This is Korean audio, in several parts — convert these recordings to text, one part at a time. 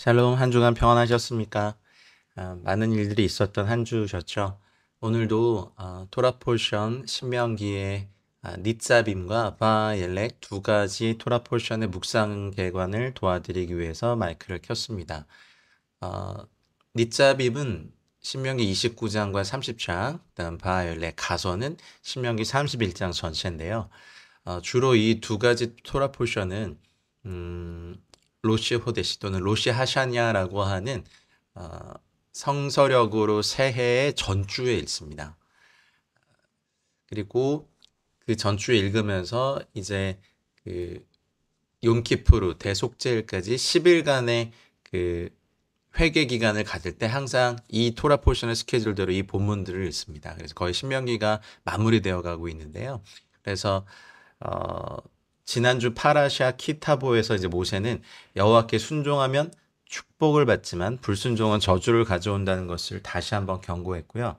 샬롬, 한 주간 평안하셨습니까? 많은 일들이 있었던 한 주셨죠. 오늘도 토라 포션 신명기의 닛자빔과 바엘렉 두 가지 토라 포션의 묵상 개관을 도와드리기 위해서 마이크를 켰습니다. 닛자빔은 신명기 29장과 30장, 그다음 바엘렉 가서는 신명기 31장 전체인데요. 주로 이 두 가지 토라 포션은 로시 호데시 또는 로시 하샤냐라고 하는 성서력으로 새해의 전주에 읽습니다. 그리고 그 전주에 읽으면서 이제 그 용키푸르 대속죄일까지 10일간의 그 회개 기간을 가질 때 항상 이 토라 포션의 스케줄대로 이 본문들을 읽습니다. 그래서 거의 신명기가 마무리되어 가고 있는데요. 그래서 지난주 파라샤 키타보에서 이제 모세는 여호와께 순종하면 축복을 받지만 불순종은 저주를 가져온다는 것을 다시 한번 경고했고요.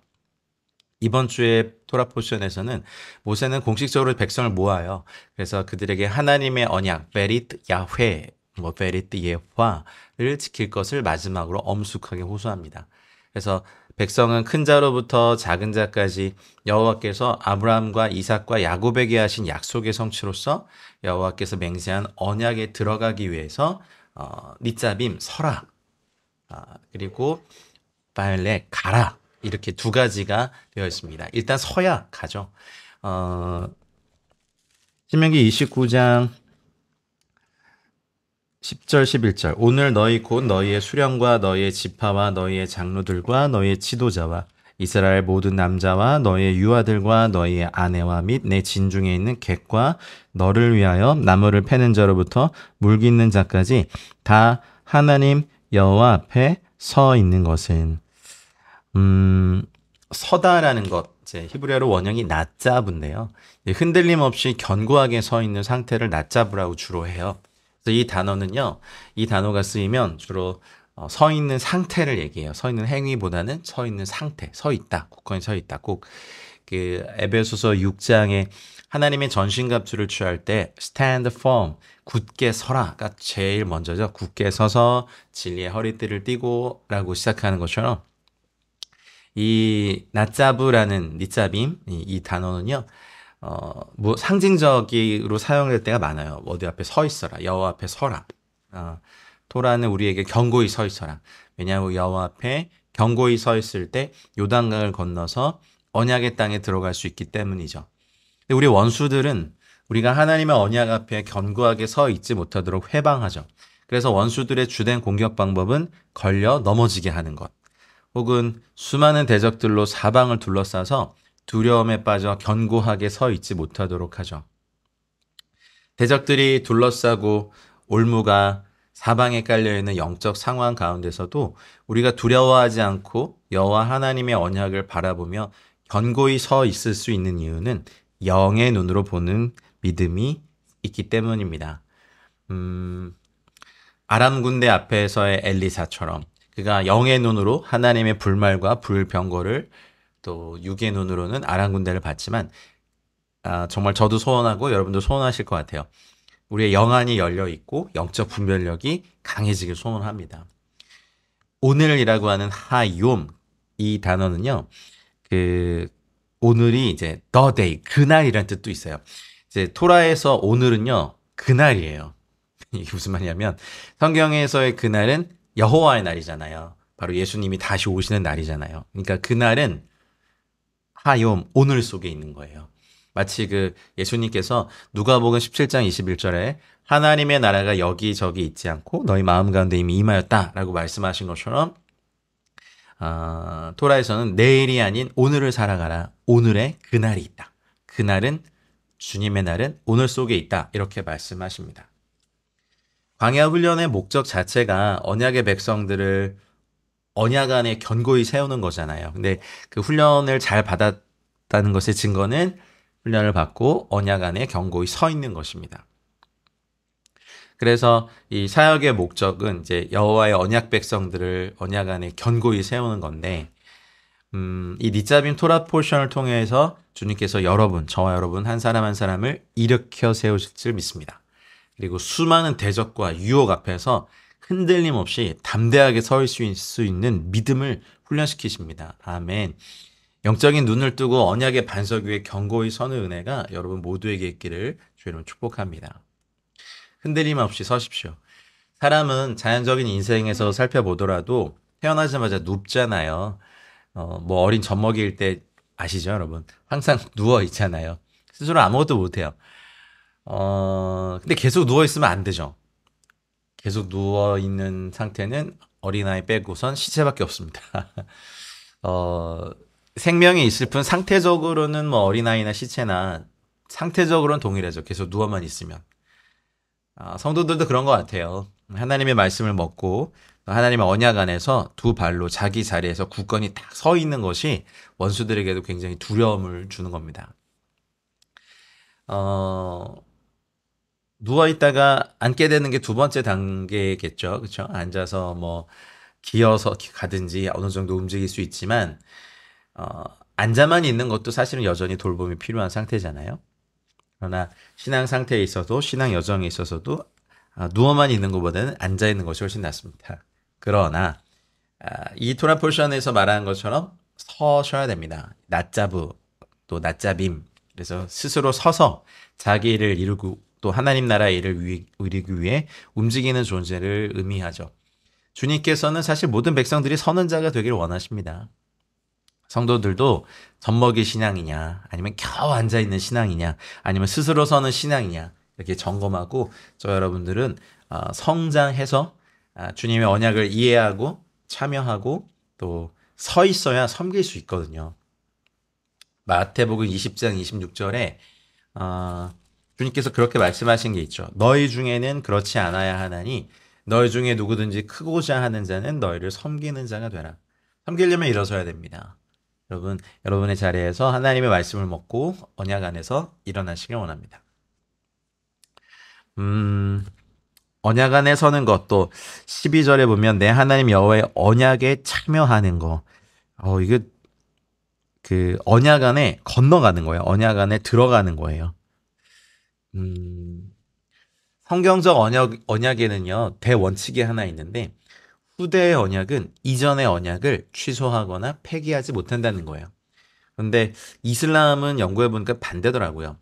이번 주에 토라 포션에서는 모세는 공식적으로 백성을 모아요. 그래서 그들에게 하나님의 언약, 베리트 야훼, 베리트 예화를 지킬 것을 마지막으로 엄숙하게 호소합니다. 그래서 백성은 큰 자로부터 작은 자까지 여호와께서 아브라함과 이삭과 야곱에게 하신 약속의 성취로서 여호와께서 맹세한 언약에 들어가기 위해서 닛자빔 서라, 그리고 바엘렉 가라, 이렇게 두 가지가 되어 있습니다. 일단 서야 가죠. 신명기 29장 10절 11절 오늘 너희 곧 너희의 수령과 너희의 지파와 너희의 장로들과 너희의 지도자와 이스라엘 모든 남자와 너희의 유아들과 너희의 아내와 및 내 진중에 있는 객과 너를 위하여 나무를 패는 자로부터 물깃는 자까지 다 하나님 여호와 앞에 서 있는 것은 서다라는 것, 이제 히브리어로 원형이 낫자브인데요. 흔들림 없이 견고하게 서 있는 상태를 낫자브라고 주로 해요. 그래서 이 단어는요, 이 단어가 쓰이면 주로 서 있는 상태를 얘기해요. 서 있는 행위보다는 서 있는 상태, 서 있다, 굳건히 서 있다. 꼭 그 에베소서 6장에 하나님의 전신갑주를 취할 때 stand firm, 굳게 서라가 제일 먼저죠. 굳게 서서 진리의 허리띠를 띠고라고 시작하는 것처럼 이 낫자브라는 닛자빔 이 단어는요. 뭐 상징적으로 사용될 때가 많아요. 어디 앞에 서 있어라. 여호와 앞에 서라. 토라는 우리에게 경고히 서 있어라. 왜냐하면 여호와 앞에 경고히 서 있을 때 요단강을 건너서 언약의 땅에 들어갈 수 있기 때문이죠. 근데 우리 원수들은 우리가 하나님의 언약 앞에 견고하게 서 있지 못하도록 회방하죠. 그래서 원수들의 주된 공격 방법은 걸려 넘어지게 하는 것, 혹은 수많은 대적들로 사방을 둘러싸서 두려움에 빠져 견고하게 서 있지 못하도록 하죠. 대적들이 둘러싸고 올무가 사방에 깔려있는 영적 상황 가운데서도 우리가 두려워하지 않고 여호와 하나님의 언약을 바라보며 견고히 서 있을 수 있는 이유는 영의 눈으로 보는 믿음이 있기 때문입니다. 아람 군대 앞에서의 엘리사처럼 그가 영의 눈으로 하나님의 불말과 불병거를, 또 육의 눈으로는 아람 군대를 봤지만 정말 저도 소원하고 여러분도 소원하실 것 같아요. 우리의 영안이 열려 있고 영적 분별력이 강해지길 소원합니다. 오늘이라고 하는 하욤, 이 단어는요, 그 오늘이 이제 the day, 그날이라는 뜻도 있어요. 이제 토라에서 오늘은요 그날이에요. 이게 무슨 말이냐면 성경에서의 그날은 여호와의 날이잖아요. 바로 예수님이 다시 오시는 날이잖아요. 그러니까 그날은 하욤, 오늘 속에 있는 거예요. 마치 그 예수님께서 누가복음 17장 21절에 하나님의 나라가 여기저기 있지 않고 너희 마음 가운데 이미 임하였다라고 말씀하신 것처럼 토라에서는 내일이 아닌 오늘을 살아가라. 오늘의 그날이 있다. 그날은, 주님의 날은 오늘 속에 있다. 이렇게 말씀하십니다. 광야 훈련의 목적 자체가 언약의 백성들을 언약 안에 견고히 세우는 거잖아요. 근데 그 훈련을 잘 받았다는 것의 증거는 훈련을 받고 언약 안에 견고히 서 있는 것입니다. 그래서 이 사역의 목적은 이제 여호와의 언약 백성들을 언약 안에 견고히 세우는 건데, 이 닛자빔 토라 포션을 통해서 주님께서 여러분, 저와 여러분 한 사람 한 사람을 일으켜 세우실 줄 믿습니다. 그리고 수많은 대적과 유혹 앞에서 흔들림 없이 담대하게 설 수 있는 믿음을 훈련시키십니다. 아멘. 영적인 눈을 뜨고 언약의 반석 위에 견고히 서는 은혜가 여러분 모두에게 있기를 주의 이름으로 축복합니다. 흔들림 없이 서십시오. 사람은 자연적인 인생에서 살펴보더라도 태어나자마자 눕잖아요. 뭐 어린 젖먹이일 때 아시죠, 여러분? 항상 누워 있잖아요. 스스로 아무것도 못해요. 근데 계속 누워 있으면 안 되죠. 계속 누워 있는 상태는 어린아이 빼고선 시체밖에 없습니다. 어, 생명이 있을 뿐 상태적으로는 뭐 어린아이나 시체나 상태적으로는 동일하죠. 계속 누워만 있으면. 성도들도 그런 것 같아요. 하나님의 말씀을 먹고 하나님의 언약 안에서 두 발로 자기 자리에서 굳건히 딱 서 있는 것이 원수들에게도 굉장히 두려움을 주는 겁니다. 누워 있다가 앉게 되는 게 두 번째 단계겠죠. 그렇죠? 앉아서 뭐 기어서 가든지 어느 정도 움직일 수 있지만 앉아만 있는 것도 사실은 여전히 돌봄이 필요한 상태잖아요. 그러나 신앙 상태에 있어도 신앙 여정에 있어서도 누워만 있는 것보다는 앉아 있는 것이 훨씬 낫습니다. 그러나 이 토라 포션에서 말하는 것처럼 서셔야 됩니다. 낮자부 또 낮자빔. 그래서 스스로 서서 자기 일을 이루고 또 하나님 나라의 일을 이루기 위해 움직이는 존재를 의미하죠. 주님께서는 사실 모든 백성들이 서는 자가 되기를 원하십니다. 성도들도 젖먹이 신앙이냐 아니면 겨우 앉아있는 신앙이냐 아니면 스스로 서는 신앙이냐 이렇게 점검하고 저 여러분들은 성장해서 주님의 언약을 이해하고 참여하고 또 서 있어야 섬길 수 있거든요. 마태복음 20장 26절에 주님께서 그렇게 말씀하신 게 있죠. 너희 중에는 그렇지 않아야 하나니 너희 중에 누구든지 크고자 하는 자는 너희를 섬기는 자가 되라. 섬기려면 일어서야 됩니다. 여러분, 여러분의 자리에서 하나님의 말씀을 먹고 언약 안에서 일어나시길 원합니다. 언약 안에 서는 것도 12절에 보면 내 하나님 여호와의 언약에 참여하는 거. 이게 그 언약 안에 건너가는 거예요. 언약 안에 들어가는 거예요. 성경적 언약에는요, 대원칙이 하나 있는데, 후대의 언약은 이전의 언약을 취소하거나 폐기하지 못한다는 거예요. 그런데 이슬람은 연구해 보니까 반대더라고요.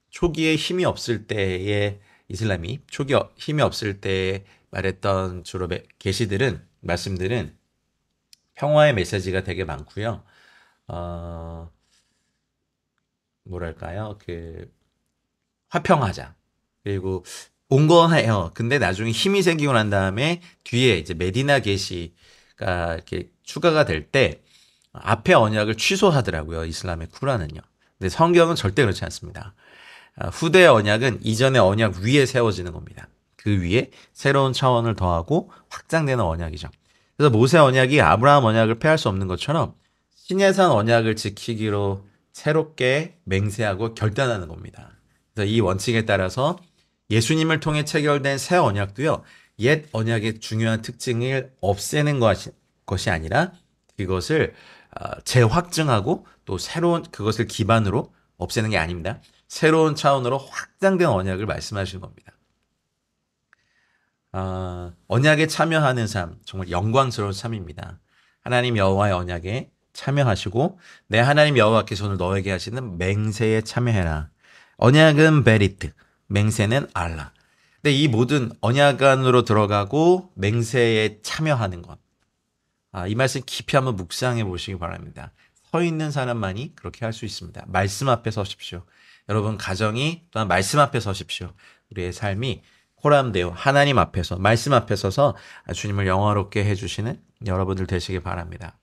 초기에 힘이 없을 때의 이슬람이, 초기 힘이 없을 때 말했던 주로 말씀들은 평화의 메시지가 되게 많고요. 뭐랄까요? 화평하자. 그리고 온건해요. 근데 나중에 힘이 생기고 난 다음에 뒤에 이제 메디나 계시가 이렇게 추가가 될 때 앞에 언약을 취소하더라고요. 이슬람의 쿠란은요. 근데 성경은 절대 그렇지 않습니다. 후대의 언약은 이전의 언약 위에 세워지는 겁니다. 그 위에 새로운 차원을 더하고 확장되는 언약이죠. 그래서 모세 언약이 아브라함 언약을 폐할 수 없는 것처럼 시내산 언약을 지키기로 새롭게 맹세하고 결단하는 겁니다. 그래서 이 원칙에 따라서 예수님을 통해 체결된 새 언약도요, 옛 언약의 중요한 특징을 없애는 것이 아니라 그것을 재확증하고 또 새로운 그것을 기반으로 없애는 게 아닙니다. 새로운 차원으로 확장된 언약을 말씀하시는 겁니다. 언약에 참여하는 삶, 정말 영광스러운 삶입니다. 하나님 여호와의 언약에 참여하시고 내 하나님 여호와께서 오늘 너에게 하시는 맹세에 참여해라. 언약은 베리트, 맹세는 알라. 근데 이 모든 언약 안으로 들어가고 맹세에 참여하는 것. 이 말씀 깊이 한번 묵상해 보시기 바랍니다. 서 있는 사람만이 그렇게 할 수 있습니다. 말씀 앞에 서십시오. 여러분 가정이 또한 말씀 앞에 서십시오. 우리의 삶이 코람데오 하나님 앞에서 말씀 앞에 서서 주님을 영화롭게 해주시는 여러분들 되시기 바랍니다.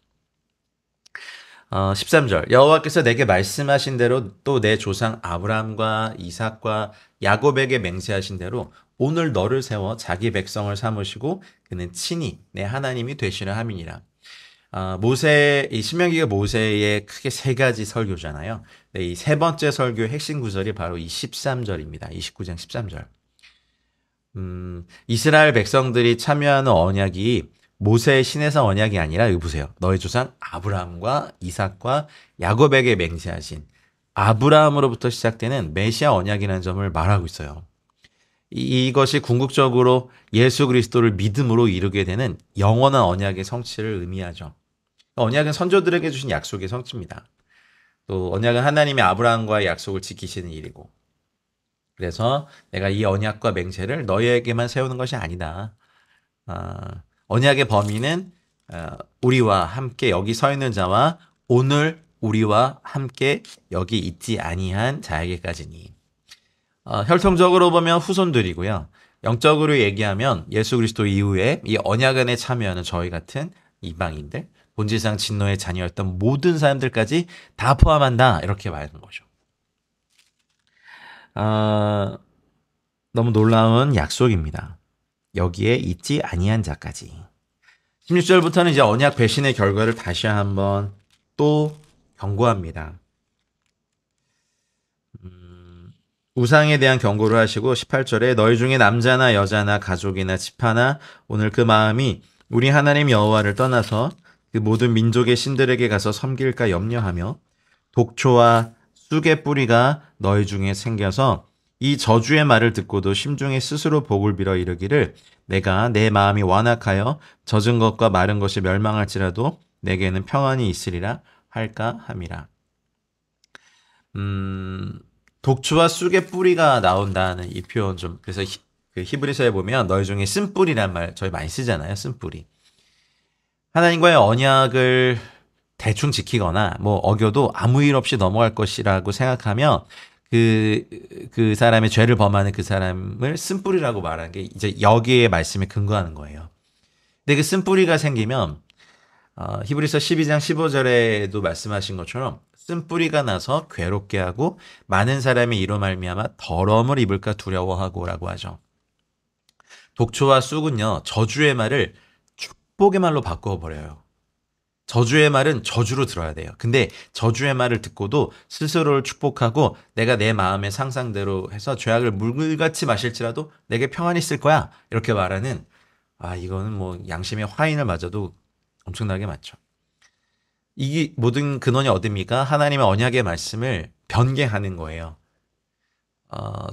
13절 여호와께서 내게 말씀하신 대로 또 내 조상 아브라함과 이삭과 야곱에게 맹세하신 대로 오늘 너를 세워 자기 백성을 삼으시고 그는 친히 내 하나님이 되시려 함이니라. 이 신명기가 모세의 크게 세 가지 설교잖아요. 네, 이 세 번째 설교의 핵심 구절이 바로 이 13절입니다. 29장 13절. 이스라엘 백성들이 참여하는 언약이 모세의 시내산 언약이 아니라 여기 보세요. 너희 조상 아브라함과 이삭과 야곱에게 맹세하신 아브라함으로부터 시작되는 메시아 언약이라는 점을 말하고 있어요. 이것이 궁극적으로 예수 그리스도를 믿음으로 이루게 되는 영원한 언약의 성취를 의미하죠. 언약은 선조들에게 주신 약속의 성취입니다. 또 언약은 하나님이 아브라함과의 약속을 지키시는 일이고, 그래서 내가 이 언약과 맹세를 너희에게만 세우는 것이 아니다. 언약의 범위는 우리와 함께 여기 서 있는 자와 오늘 우리와 함께 여기 있지 아니한 자에게까지니. 혈통적으로 보면 후손들이고요. 영적으로 얘기하면 예수 그리스도 이후에 이 언약 안에 참여하는 저희 같은 이방인들, 본질상 진노의 자녀였던 모든 사람들까지 다 포함한다. 이렇게 말하는 거죠. 너무 놀라운 약속입니다. 여기에 있지 아니한 자까지. 16절부터는 이제 언약 배신의 결과를 다시 한번 또 경고합니다. 우상에 대한 경고를 하시고 18절에 너희 중에 남자나 여자나 가족이나 집 하나 오늘 그 마음이 우리 하나님 여호와를 떠나서 그 모든 민족의 신들에게 가서 섬길까 염려하며 독초와 쑥의 뿌리가 너희 중에 생겨서 이 저주의 말을 듣고도 심중에 스스로 복을 빌어 이르기를 내가 내 마음이 완악하여 젖은 것과 마른 것이 멸망할지라도 내게는 평안이 있으리라 할까 함이라. 독초와 쑥의 뿌리가 나온다는 이 표현 좀, 그래서 그 히브리서에 보면 너희 중에 쓴뿌리란 말 저희 많이 쓰잖아요. 쓴뿌리. 하나님과의 언약을 대충 지키거나 뭐 어겨도 아무 일 없이 넘어갈 것이라고 생각하면 그 사람의 죄를 범하는 그 사람을 쓴뿌리라고 말하는 게 이제 여기에 말씀에 근거하는 거예요. 근데 그 쓴뿌리가 생기면 히브리서 12장 15절에도 말씀하신 것처럼 쓴뿌리가 나서 괴롭게 하고 많은 사람이 이로 말미암아 더러움을 입을까 두려워하고라고 하죠. 독초와 쑥은요, 저주의 말을 축복의 말로 바꿔버려요. 저주의 말은 저주로 들어야 돼요. 근데 저주의 말을 듣고도 스스로를 축복하고 내가 내 마음의 상상대로 해서 죄악을 물같이 마실지라도 내게 평안이 있을 거야. 이렇게 말하는, 이거는 뭐 양심의 화인을 맞아도 엄청나게 많죠. 이 모든 근원이 어딥니까? 하나님의 언약의 말씀을 변개하는 거예요.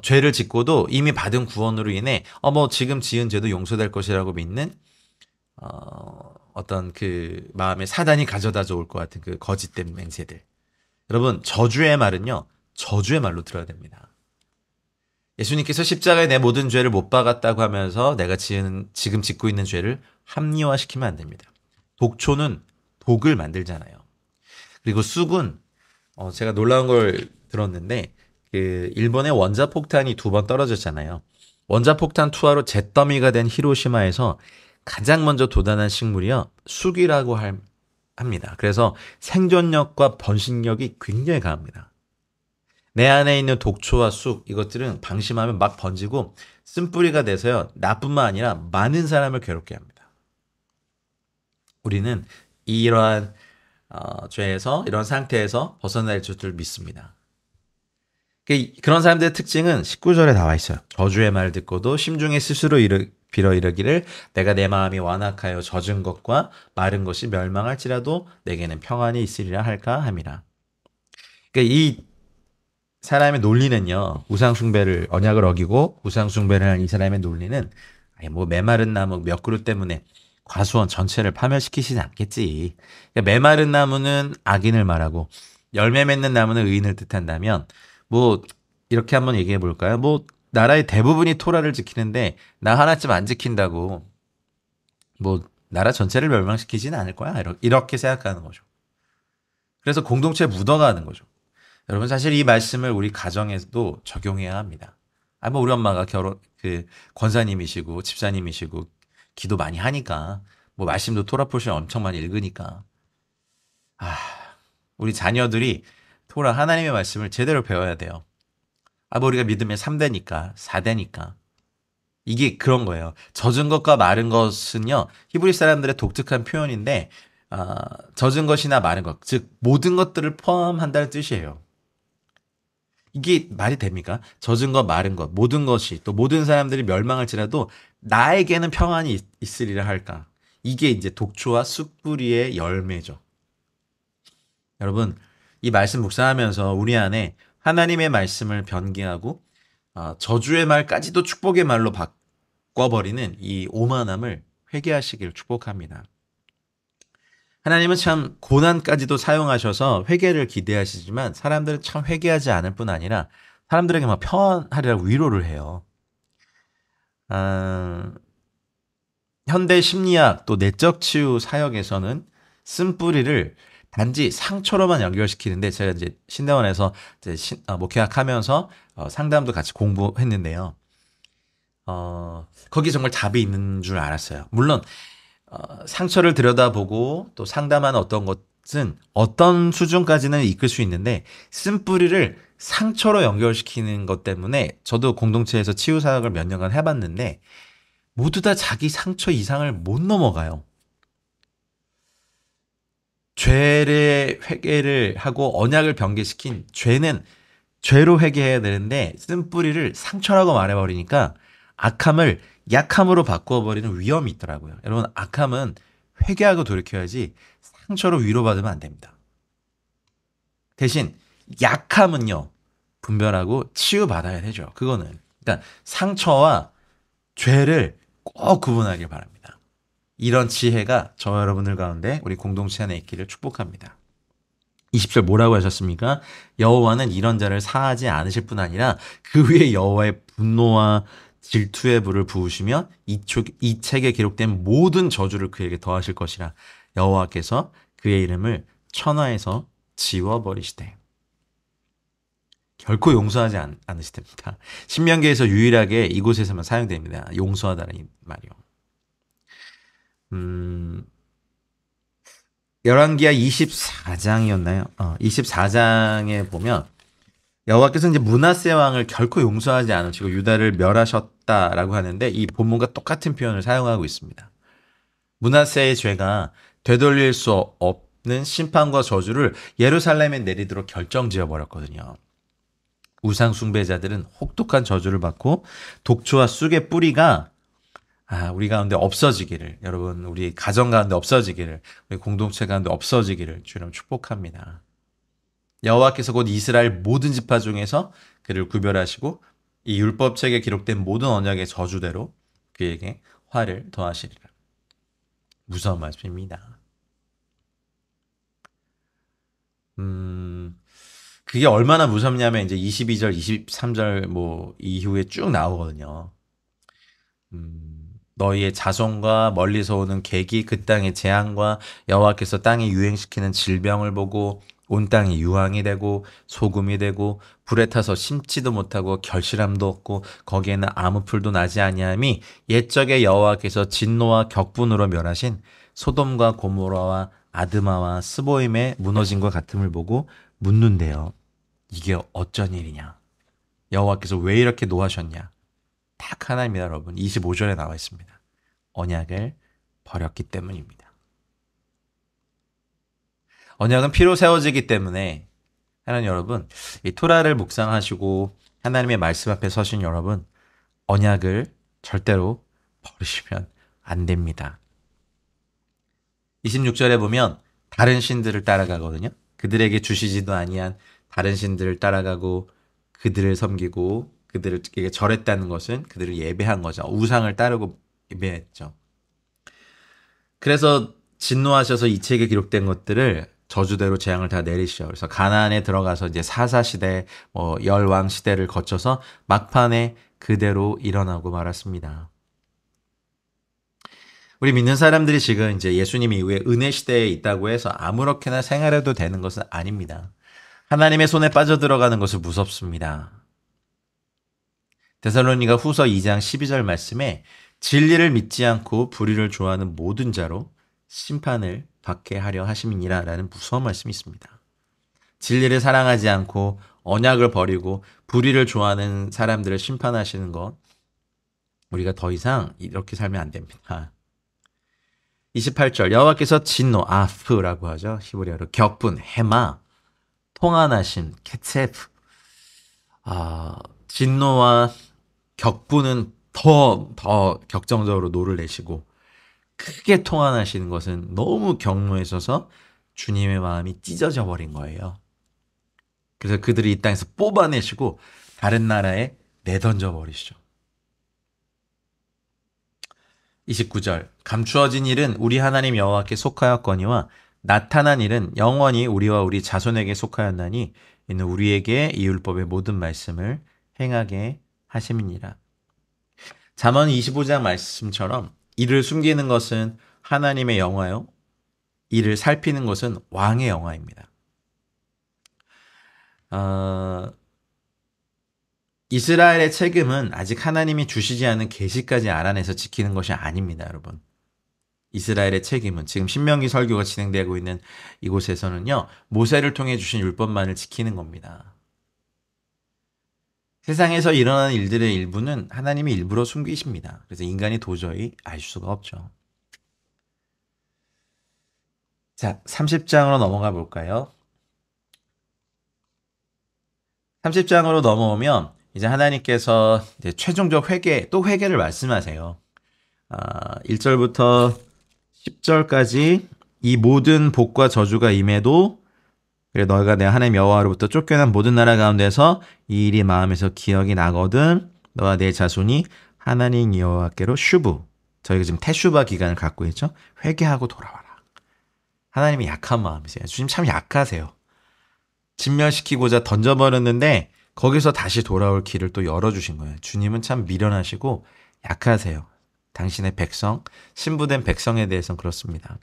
죄를 짓고도 이미 받은 구원으로 인해 뭐 지금 지은 죄도 용서될 것이라고 믿는 어떤 그 마음에 사단이 가져다 줄 것 같은 그 거짓된 맹세들. 여러분, 저주의 말은요, 저주의 말로 들어야 됩니다. 예수님께서 십자가에 내 모든 죄를 못 박았다고 하면서 내가 지금 짓고 있는 죄를 합리화시키면 안 됩니다. 독초는 독을 만들잖아요. 그리고 쑥은 제가 놀라운 걸 들었는데 그 일본의 원자폭탄이 2번 떨어졌잖아요. 원자폭탄 투하로 잿더미가 된 히로시마에서 가장 먼저 도단한 식물이요, 쑥이라고 합니다. 그래서 생존력과 번식력이 굉장히 강합니다. 내 안에 있는 독초와 쑥, 이것들은 방심하면 막 번지고 쓴뿌리가 돼서요, 나뿐만 아니라 많은 사람을 괴롭게 합니다. 우리는 이러한 죄에서, 이런 상태에서 벗어날 줄 믿습니다. 그런 사람들의 특징은 19절에 나와 있어요. 저주의 말을 듣고도 심중에 스스로 빌어 이르기를 내가 내 마음이 완악하여 젖은 것과 마른 것이 멸망할지라도 내게는 평안이 있으리라 할까 함이라. 그러니까 이 사람의 논리는요, 우상숭배를, 언약을 어기고 우상숭배를 한 이 사람의 논리는 뭐 메마른 나무 몇 그루 때문에 과수원 전체를 파멸시키시지 않겠지. 그러니까 메마른 나무는 악인을 말하고 열매 맺는 나무는 의인을 뜻한다면 뭐 이렇게 한번 얘기해 볼까요? 뭐 나라의 대부분이 토라를 지키는데 나 하나쯤 안 지킨다고 뭐 나라 전체를 멸망시키지는 않을 거야. 이렇게 생각하는 거죠. 그래서 공동체에 묻어가는 거죠. 여러분, 사실 이 말씀을 우리 가정에서도 적용해야 합니다. 뭐 우리 엄마가 권사님이시고 집사님이시고 기도 많이 하니까 뭐 말씀도 토라 포션 엄청 많이 읽으니까 우리 자녀들이 토라 하나님의 말씀을 제대로 배워야 돼요. 뭐 우리가 믿음의 3대니까 4대니까 이게 그런 거예요. 젖은 것과 마른 것은요, 히브리 사람들의 독특한 표현인데 젖은 것이나 마른 것, 즉 모든 것들을 포함한다는 뜻이에요. 이게 말이 됩니까? 젖은 것, 마른 것, 모든 것이, 또 모든 사람들이 멸망할지라도 나에게는 평안이 있으리라 할까? 이게 이제 독초와 쑥뿌리의 열매죠. 여러분, 이 말씀 묵상하면서 우리 안에 하나님의 말씀을 변개하고 저주의 말까지도 축복의 말로 바꿔버리는 이 오만함을 회개하시길 축복합니다. 하나님은 참 고난까지도 사용하셔서 회개를 기대하시지만 사람들은 참 회개하지 않을 뿐 아니라 사람들에게 막 평안하리라고 위로를 해요. 현대 심리학 또 내적 치유 사역에서는 쓴뿌리를 단지 상처로만 연결시키는데 제가 이제 신대원에서 이제 목회학하면서 상담도 같이 공부했는데요. 거기 정말 답이 있는 줄 알았어요. 물론 상처를 들여다보고 또 상담하는 어떤 것은 어떤 수준까지는 이끌 수 있는데 쓴뿌리를 상처로 연결시키는 것 때문에 저도 공동체에서 치유 사역을 몇 년간 해봤는데 모두 다 자기 상처 이상을 못 넘어가요. 죄의 회개를 하고 언약을 변개시킨 죄는 죄로 회개해야 되는데 쓴뿌리를 상처라고 말해버리니까 악함을 약함으로 바꿔버리는 위험이 있더라고요. 여러분, 악함은 회개하고 돌이켜야지 상처로 위로받으면 안 됩니다. 대신 약함은요, 분별하고 치유받아야 되죠. 그거는. 그러니까 상처와 죄를 꼭 구분하길 바랍니다. 이런 지혜가 저와 여러분들 가운데 우리 공동체 안에 있기를 축복합니다. 20절 뭐라고 하셨습니까? 여호와는 이런 자를 사하지 않으실 뿐 아니라 그 위에 여호와의 분노와 질투의 불을 부으시며 이 책에 기록된 모든 저주를 그에게 더하실 것이라. 여호와께서 그의 이름을 천하에서 지워버리시되. 결코 용서하지 않으실 됩니다. 신명기에서 유일하게 이곳에서만 사용됩니다. 용서하다는 이 말이요. 열왕기하 24장이었나요? 24장에 보면 여호와께서 이제 므낫세 왕을 결코 용서하지 않으시고 유다를 멸하셨다라고 하는데 이 본문과 똑같은 표현을 사용하고 있습니다. 므낫세의 죄가 되돌릴 수 없는 심판과 저주를 예루살렘에 내리도록 결정지어 버렸거든요. 우상 숭배자들은 혹독한 저주를 받고 독초와 쑥의 뿌리가 우리 가운데 없어지기를, 여러분 우리 가정 가운데 없어지기를, 우리 공동체 가운데 없어지기를 주님 축복합니다. 여호와께서 곧 이스라엘 모든 지파 중에서 그를 구별하시고 이 율법책에 기록된 모든 언약의 저주대로 그에게 화를 더하시리라. 무서운 말씀입니다. 그게 얼마나 무섭냐면 이제 22절, 23절 뭐 이후에 쭉 나오거든요. 너희의 자손과 멀리서 오는 객이 그 땅의 재앙과 여호와께서 땅에 유행시키는 질병을 보고 온 땅이 유황이 되고 소금이 되고 불에 타서 심지도 못하고 결실함도 없고 거기에는 아무 풀도 나지 아니함이 옛적에 여호와께서 진노와 격분으로 멸하신 소돔과 고모라와 아드마와 스보임의 무너짐과 같음을 보고 묻는데요. 이게 어쩐 일이냐? 여호와께서 왜 이렇게 노하셨냐? 딱 하나입니다, 여러분. 25절에 나와 있습니다. 언약을 버렸기 때문입니다. 언약은 피로 세워지기 때문에 하나님 여러분, 이 토라를 묵상하시고 하나님의 말씀 앞에 서신 여러분, 언약을 절대로 버리시면 안 됩니다. 26절에 보면 다른 신들을 따라가거든요. 그들에게 주시지도 아니한 다른 신들을 따라가고 그들을 섬기고 그들에게 절했다는 것은 그들을 예배한 거죠. 우상을 따르고 예배했죠. 그래서 진노하셔서 이 책에 기록된 것들을 저주대로 재앙을 다 내리시죠. 그래서 가나안에 들어가서 이제 사사 시대, 열왕 시대를 거쳐서 막판에 그대로 일어나고 말았습니다. 우리 믿는 사람들이 지금 이제 예수님 이후에 은혜 시대에 있다고 해서 아무렇게나 생활해도 되는 것은 아닙니다. 하나님의 손에 빠져들어가는 것은 무섭습니다. 데살로니가 후서 2장 12절 말씀에 진리를 믿지 않고 불의를 좋아하는 모든 자로 심판을 받게 하려 하심이니라 라는 무서운 말씀이 있습니다. 진리를 사랑하지 않고 언약을 버리고 불의를 좋아하는 사람들을 심판하시는 것, 우리가 더 이상 이렇게 살면 안 됩니다. 28절 여호와께서 진노, 아프라고 하죠. 히브리어로 격분, 해마, 통한하심, 케체프. 진노와 격분은 더 격정적으로 노를 내시고 크게 통한하시는 것은 너무 경로에 있어서 주님의 마음이 찢어져 버린 거예요. 그래서 그들이 이 땅에서 뽑아내시고 다른 나라에 내던져 버리시죠. 29절 감추어진 일은 우리 하나님 여호와께 속하였거니와 나타난 일은 영원히 우리와 우리 자손에게 속하였나니 이는 우리에게 이 율법의 모든 말씀을 행하게 하심이니라. 잠언 25장 말씀처럼 이를 숨기는 것은 하나님의 영화요, 이를 살피는 것은 왕의 영화입니다. 이스라엘의 책임은 아직 하나님이 주시지 않은 계시까지 알아내서 지키는 것이 아닙니다, 여러분. 이스라엘의 책임은 지금 신명기 설교가 진행되고 있는 이곳에서는요, 모세를 통해 주신 율법만을 지키는 겁니다. 세상에서 일어나는 일들의 일부는 하나님이 일부러 숨기십니다. 그래서 인간이 도저히 알 수가 없죠. 자, 30장으로 넘어가 볼까요? 30장으로 넘어오면 이제 하나님께서 이제 최종적 회개, 또 회개를 말씀하세요. 1절부터 10절까지 이 모든 복과 저주가 임해도 그래 너희가 내 하나님 여호와로부터 쫓겨난 모든 나라 가운데서 이 일이 마음에서 기억이 나거든 너와 내 자손이 하나님 여호와께로 슈브, 저희가 지금 테슈바 기간을 갖고 있죠. 회개하고 돌아와라. 하나님이 약한 마음이세요. 주님 참 약하세요. 진멸시키고자 던져버렸는데 거기서 다시 돌아올 길을 또 열어주신 거예요. 주님은 참 미련하시고 약하세요. 당신의 백성, 신부된 백성에 대해서는 그렇습니다.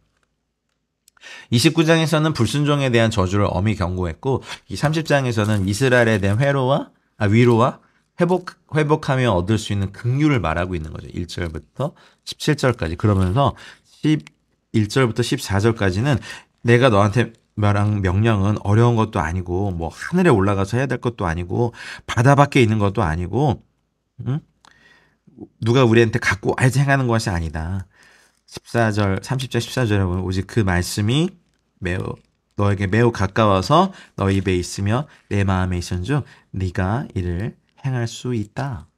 29장에서는 불순종에 대한 저주를 엄히 경고했고 이 30장에서는 이스라엘에 대한 위로와 회복하며 얻을 수 있는 긍휼을 말하고 있는 거죠. 1절부터 17절까지. 그러면서 11절부터 14절까지는 내가 너한테 말한 명령은 어려운 것도 아니고 뭐 하늘에 올라가서 해야 될 것도 아니고 바다 밖에 있는 것도 아니고 누가 우리한테 갖고 알지 행하는 것이 아니다. 30절 14절에 보면 오직 그 말씀이 너에게 매우 가까워서 너희 입에 있으며 내 마음에 있은즉 네가 이를 행할 수 있다.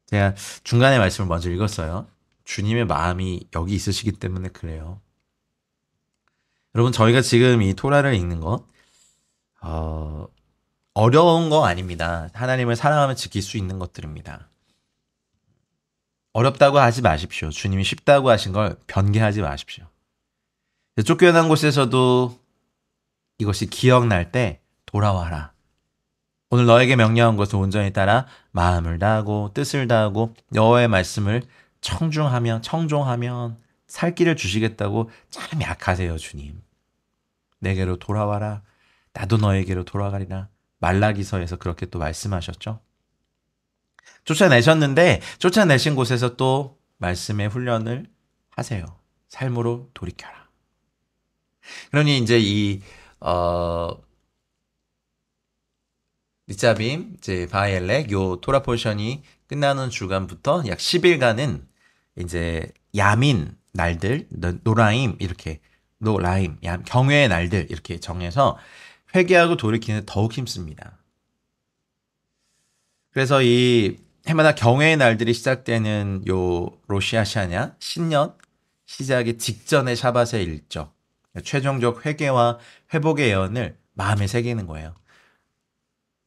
제가 중간에 말씀을 먼저 읽었어요. 주님의 마음이 여기 있으시기 때문에 그래요. 여러분 저희가 지금 이 토라를 읽는 것 어려운 거 아닙니다. 하나님을 사랑하면 지킬 수 있는 것들입니다. 어렵다고 하지 마십시오. 주님이 쉽다고 하신 걸 변개하지 마십시오. 쫓겨난 곳에서도 이것이 기억날 때 돌아와라. 오늘 너에게 명령한 것을 온전히 따라 마음을 다하고 뜻을 다하고 여호와의 말씀을 청종하면 살 길을 주시겠다고 참 약하세요, 주님. 내게로 돌아와라. 나도 너에게로 돌아가리라. 말라기서에서 그렇게 또 말씀하셨죠. 쫓아내셨는데 쫓아내신 곳에서 또 말씀의 훈련을 하세요. 삶으로 돌이켜라. 그러니 이제 이 니짜빔, 이제 바이엘렉 요 토라 포션이 끝나는 주간부터 약 10일간은 이제 야민 날들, 노라임 이렇게 노라임, 경외의 날들 이렇게 정해서 회개하고 돌이키는 더욱 힘씁니다. 그래서 이 해마다 경외의 날들이 시작되는 요 로시아샤냐 신년 시작의 직전의 샤밧의 일정, 최종적 회개와 회복의 예언을 마음에 새기는 거예요.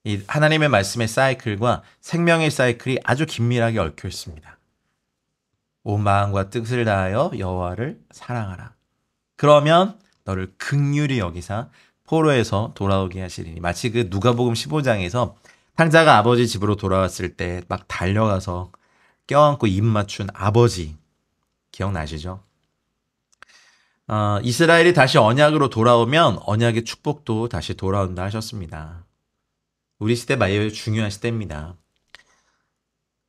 이 하나님의 말씀의 사이클과 생명의 사이클이 아주 긴밀하게 얽혀 있습니다. 온 마음과 뜻을 다하여 여호와를 사랑하라. 그러면 너를 긍휼히 여기사 포로에서 돌아오게 하시리니. 마치 그 누가복음 15장에서 탕자가 아버지 집으로 돌아왔을 때 막 달려가서 껴안고 입 맞춘 아버지 기억나시죠? 이스라엘이 다시 언약으로 돌아오면 언약의 축복도 다시 돌아온다 하셨습니다. 우리 시대 매우 중요한 시대입니다.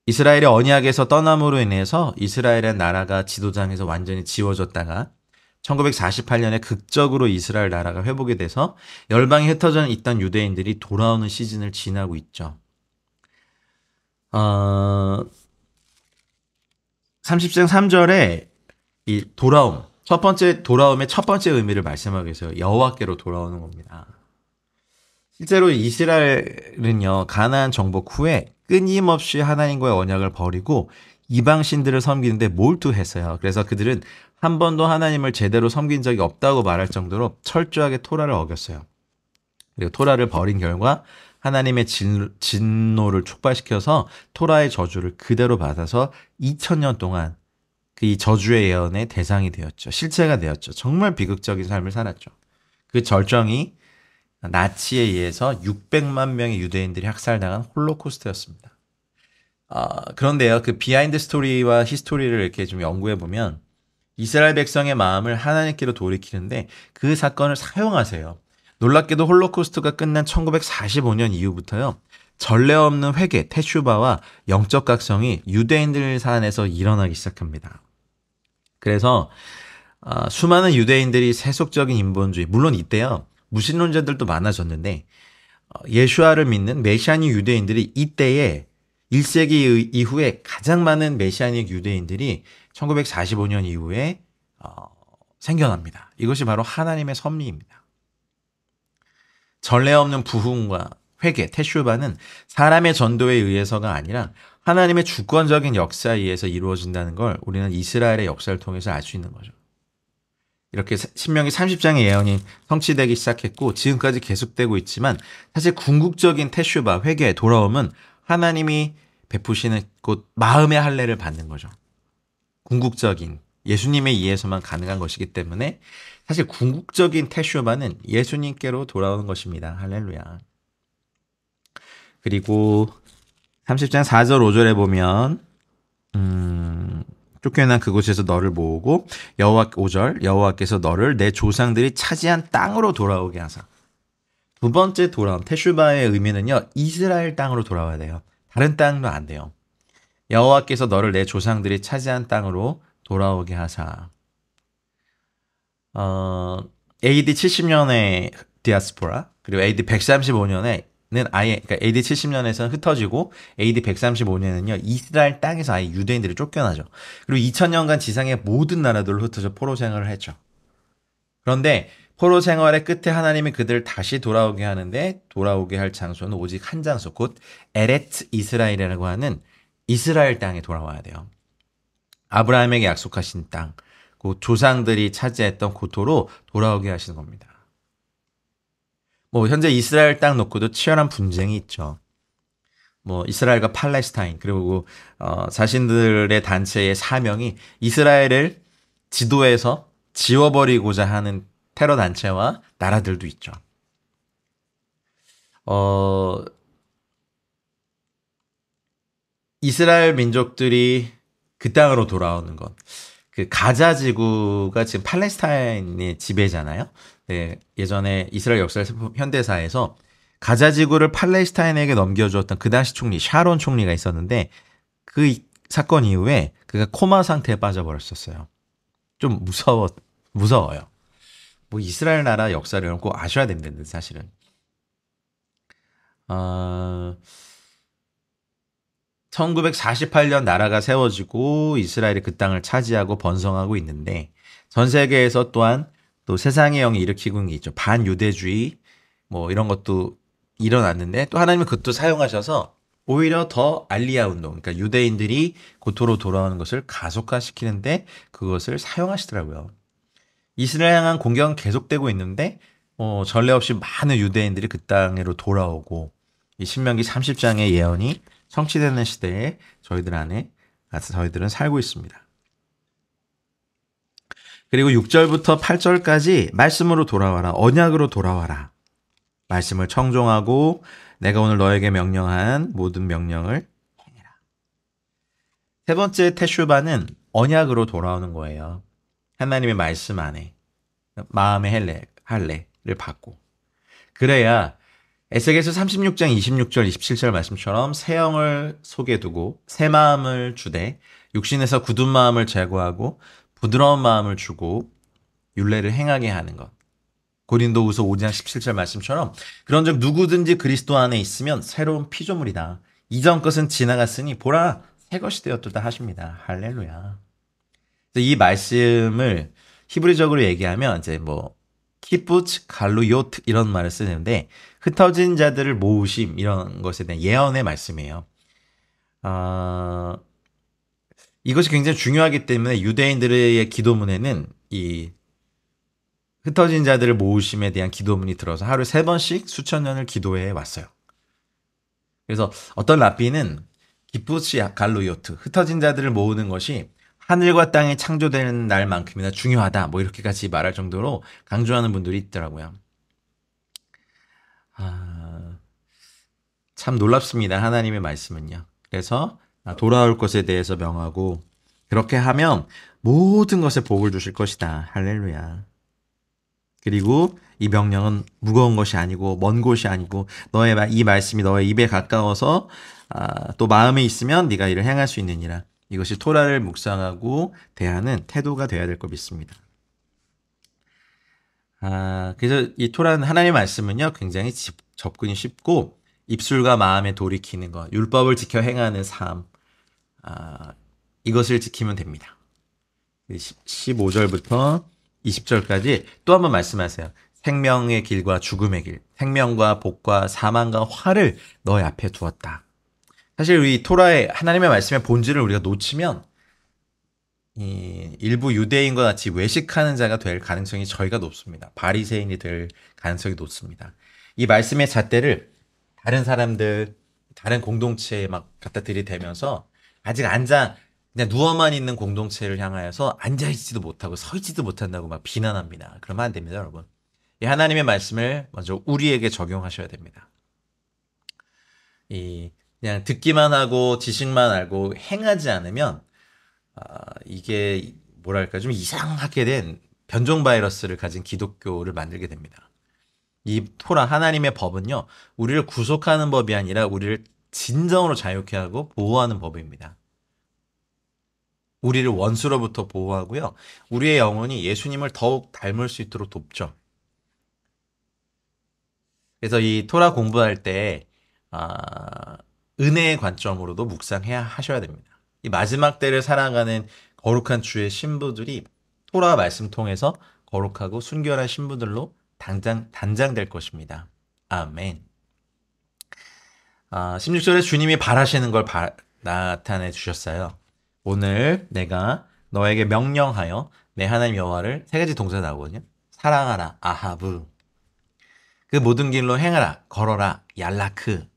이스라엘의 언약에서 떠남으로 인해서 이스라엘의 나라가 지도장에서 완전히 지워졌다가 1948년에 극적으로 이스라엘 나라가 회복이 돼서 열방에 흩어져 있던 유대인들이 돌아오는 시즌을 지나고 있죠. 30장 3절에 이 돌아옴, 돌아옴의 첫 번째 의미를 말씀하기 위해서 여호와께로 돌아오는 겁니다. 실제로 이스라엘은요, 가나안 정복 후에 끊임없이 하나님과의 언약을 버리고 이방 신들을 섬기는데 몰두했어요. 그래서 그들은 한 번도 하나님을 제대로 섬긴 적이 없다고 말할 정도로 철저하게 토라를 어겼어요. 그리고 토라를 버린 결과 하나님의 진노를 촉발시켜서 토라의 저주를 그대로 받아서 2000년 동안 그 이 저주의 예언의 대상이 되었죠. 실체가 되었죠. 정말 비극적인 삶을 살았죠. 그 절정이 나치에 의해서 600만 명의 유대인들이 학살당한 홀로코스트였습니다. 그런데요, 그 비하인드 스토리와 히스토리를 이렇게 좀 연구해 보면 이스라엘 백성의 마음을 하나님께로 돌이키는데 그 사건을 사용하세요. 놀랍게도 홀로코스트가 끝난 1945년 이후부터요, 전례 없는 회개, 테슈바와 영적 각성이 유대인들 산에서 일어나기 시작합니다. 그래서 수많은 유대인들이 세속적인 인본주의, 물론 이때요 무신론자들도 많아졌는데 예수아를 믿는 메시아닉 유대인들이 이때에 1세기 이후에 가장 많은 메시아닉 유대인들이 1945년 이후에 생겨납니다. 이것이 바로 하나님의 섭리입니다. 전례 없는 부흥과 회개, 테슈바는 사람의 전도에 의해서가 아니라 하나님의 주권적인 역사에 의해서 이루어진다는 걸 우리는 이스라엘의 역사를 통해서 알 수 있는 거죠. 이렇게 신명기 30장의 예언이 성취되기 시작했고 지금까지 계속되고 있지만 사실 궁극적인 테슈바, 회개, 돌아옴은 하나님이 베푸시는 곧 마음의 할례를 받는 거죠. 궁극적인 예수님에 의해서만 가능한 것이기 때문에 사실 궁극적인 테슈바는 예수님께로 돌아오는 것입니다. 할렐루야. 그리고 30장 4절 5절에 보면 쫓겨난 그곳에서 너를 모으고 5절 여호와께서 너를 내 조상들이 차지한 땅으로 돌아오게 하사. 두 번째 돌아옴 테슈바의 의미는요, 이스라엘 땅으로 돌아와야 돼요. 다른 땅도 안 돼요. 여호와께서 너를 내 조상들이 차지한 땅으로 돌아오게 하사. AD 70년의 디아스포라, 그리고 AD 135년에는 아예, 그러니까 AD 70년에서는 흩어지고 AD 135년에는요 이스라엘 땅에서 아예 유대인들이 쫓겨나죠. 그리고 2000년간 지상의 모든 나라들로 흩어져 포로 생활을 했죠. 그런데 포로 생활의 끝에 하나님이 그들을 다시 돌아오게 하는데 곧할 장소는 오직 한 장소, 곧 에레츠 이스라엘이라고 하는 이스라엘 땅에 돌아와야 돼요. 아브라함에게 약속하신 땅, 그 조상들이 차지했던 고토로 돌아오게 하시는 겁니다. 뭐 현재 이스라엘 땅 놓고도 치열한 분쟁이 있죠. 뭐 이스라엘과 팔레스타인, 그리고 자신들의 단체의 사명이 이스라엘을 지도에서 지워버리고자 하는 테러 단체와 나라들도 있죠. 이스라엘 민족들이 그 땅으로 돌아오는 것, 그 가자 지구가 지금 팔레스타인의 지배잖아요. 네, 예전에 이스라엘 역사 현대사에서 가자 지구를 팔레스타인에게 넘겨주었던 그 당시 총리 샤론 총리가 있었는데 그 사건 이후에 그가 코마 상태에 빠져버렸었어요. 좀 무서워요. 뭐 이스라엘 나라 역사를 꼭 아셔야 된다는데 사실은. 1948년 나라가 세워지고 이스라엘이 그 땅을 차지하고 번성하고 있는데 전 세계에서 또한 또 세상의 영이 일으키고 있는 게 있죠. 반유대주의 뭐 이런 것도 일어났는데 또 하나님은 그것도 사용하셔서 오히려 더 알리야 운동, 그러니까 유대인들이 고토로 돌아오는 것을 가속화시키는데 그것을 사용하시더라고요. 이스라엘 향한 공격은 계속되고 있는데 전례 없이 많은 유대인들이 그 땅으로 돌아오고 이 신명기 30장의 예언이 성취되는 시대에 저희들은 살고 있습니다. 그리고 6절부터 8절까지 말씀으로 돌아와라, 언약으로 돌아와라. 말씀을 청종하고 내가 오늘 너에게 명령한 모든 명령을 행해라. 세 번째 테슈바는 언약으로 돌아오는 거예요. 하나님의 말씀 안에 마음의 할례를 받고 그래야 에스겔서 36장 26절 27절 말씀처럼 새 영을 속에 두고 새 마음을 주되 육신에서 굳은 마음을 제거하고 부드러운 마음을 주고 율례를 행하게 하는 것. 고린도후서 5장 17절 말씀처럼 그런즉 누구든지 그리스도 안에 있으면 새로운 피조물이다. 이전 것은 지나갔으니 보라 새 것이 되었도다 하십니다. 할렐루야. 이 말씀을 히브리적으로 얘기하면 이제 뭐 키부츠, 갈루요트 이런 말을 쓰는데 흩어진 자들을 모으심 이런 것에 대한 예언의 말씀이에요. 이것이 굉장히 중요하기 때문에 유대인들의 기도문에는 이 흩어진 자들을 모으심에 대한 기도문이 들어서 하루에 3번씩 수천 년을 기도해 왔어요. 그래서 어떤 랍비는 기쁘시 갈로요트, 흩어진 자들을 모으는 것이 하늘과 땅이 창조되는 날만큼이나 중요하다. 뭐 이렇게까지 말할 정도로 강조하는 분들이 있더라고요. 아, 참 놀랍습니다. 하나님의 말씀은요. 그래서 돌아올 것에 대해서 명하고 그렇게 하면 모든 것에 복을 주실 것이다. 할렐루야. 그리고 이 명령은 무거운 것이 아니고 먼 곳이 아니고 너의 이 말씀이 너의 입에 가까워서 또 마음에 있으면 네가 이를 행할 수 있느니라. 이것이 토라를 묵상하고 대하는 태도가 되어야 될 것 믿습니다. 그래서 이 토라는 하나님의 말씀은요 굉장히 접근이 쉽고 입술과 마음에 돌이키는 것, 율법을 지켜 행하는 삶, 이것을 지키면 됩니다. 15절부터 20절까지 또 한번 말씀하세요. 생명의 길과 죽음의 길, 생명과 복과 사망과 화를 너의 앞에 두었다. 사실 우리 토라의 하나님의 말씀의 본질을 우리가 놓치면 이 일부 유대인과 같이 외식하는 자가 될 가능성이 저희가 높습니다. 바리새인이 될 가능성이 높습니다. 이 말씀의 잣대를 다른 사람들, 다른 공동체에 막 갖다 들이대면서 아직 그냥 누워만 있는 공동체를 향하여서 앉아있지도 못하고 서있지도 못한다고 막 비난합니다. 그러면 안 됩니다, 여러분. 이 하나님의 말씀을 먼저 우리에게 적용하셔야 됩니다. 그냥 듣기만 하고 지식만 알고 행하지 않으면 이게 뭐랄까 좀 이상하게 된 변종 바이러스를 가진 기독교를 만들게 됩니다. 이 토라 하나님의 법은요, 우리를 구속하는 법이 아니라 우리를 진정으로 자유케 하고 보호하는 법입니다. 우리를 원수로부터 보호하고요. 우리의 영혼이 예수님을 더욱 닮을 수 있도록 돕죠. 그래서 이 토라 공부할 때 은혜의 관점으로도 묵상해야 하셔야 됩니다. 이 마지막 때를 살아가는 거룩한 주의 신부들이 토라 말씀 통해서 거룩하고 순결한 신부들로 단장될 것입니다. 아멘. 16절에 주님이 바라시는 걸 나타내 주셨어요. 오늘 내가 너에게 명령하여 내 하나님 여호와를 세 가지 동사가 나오거든요. 사랑하라, 아하브. 그 모든 길로 행하라, 걸어라, 얄라크.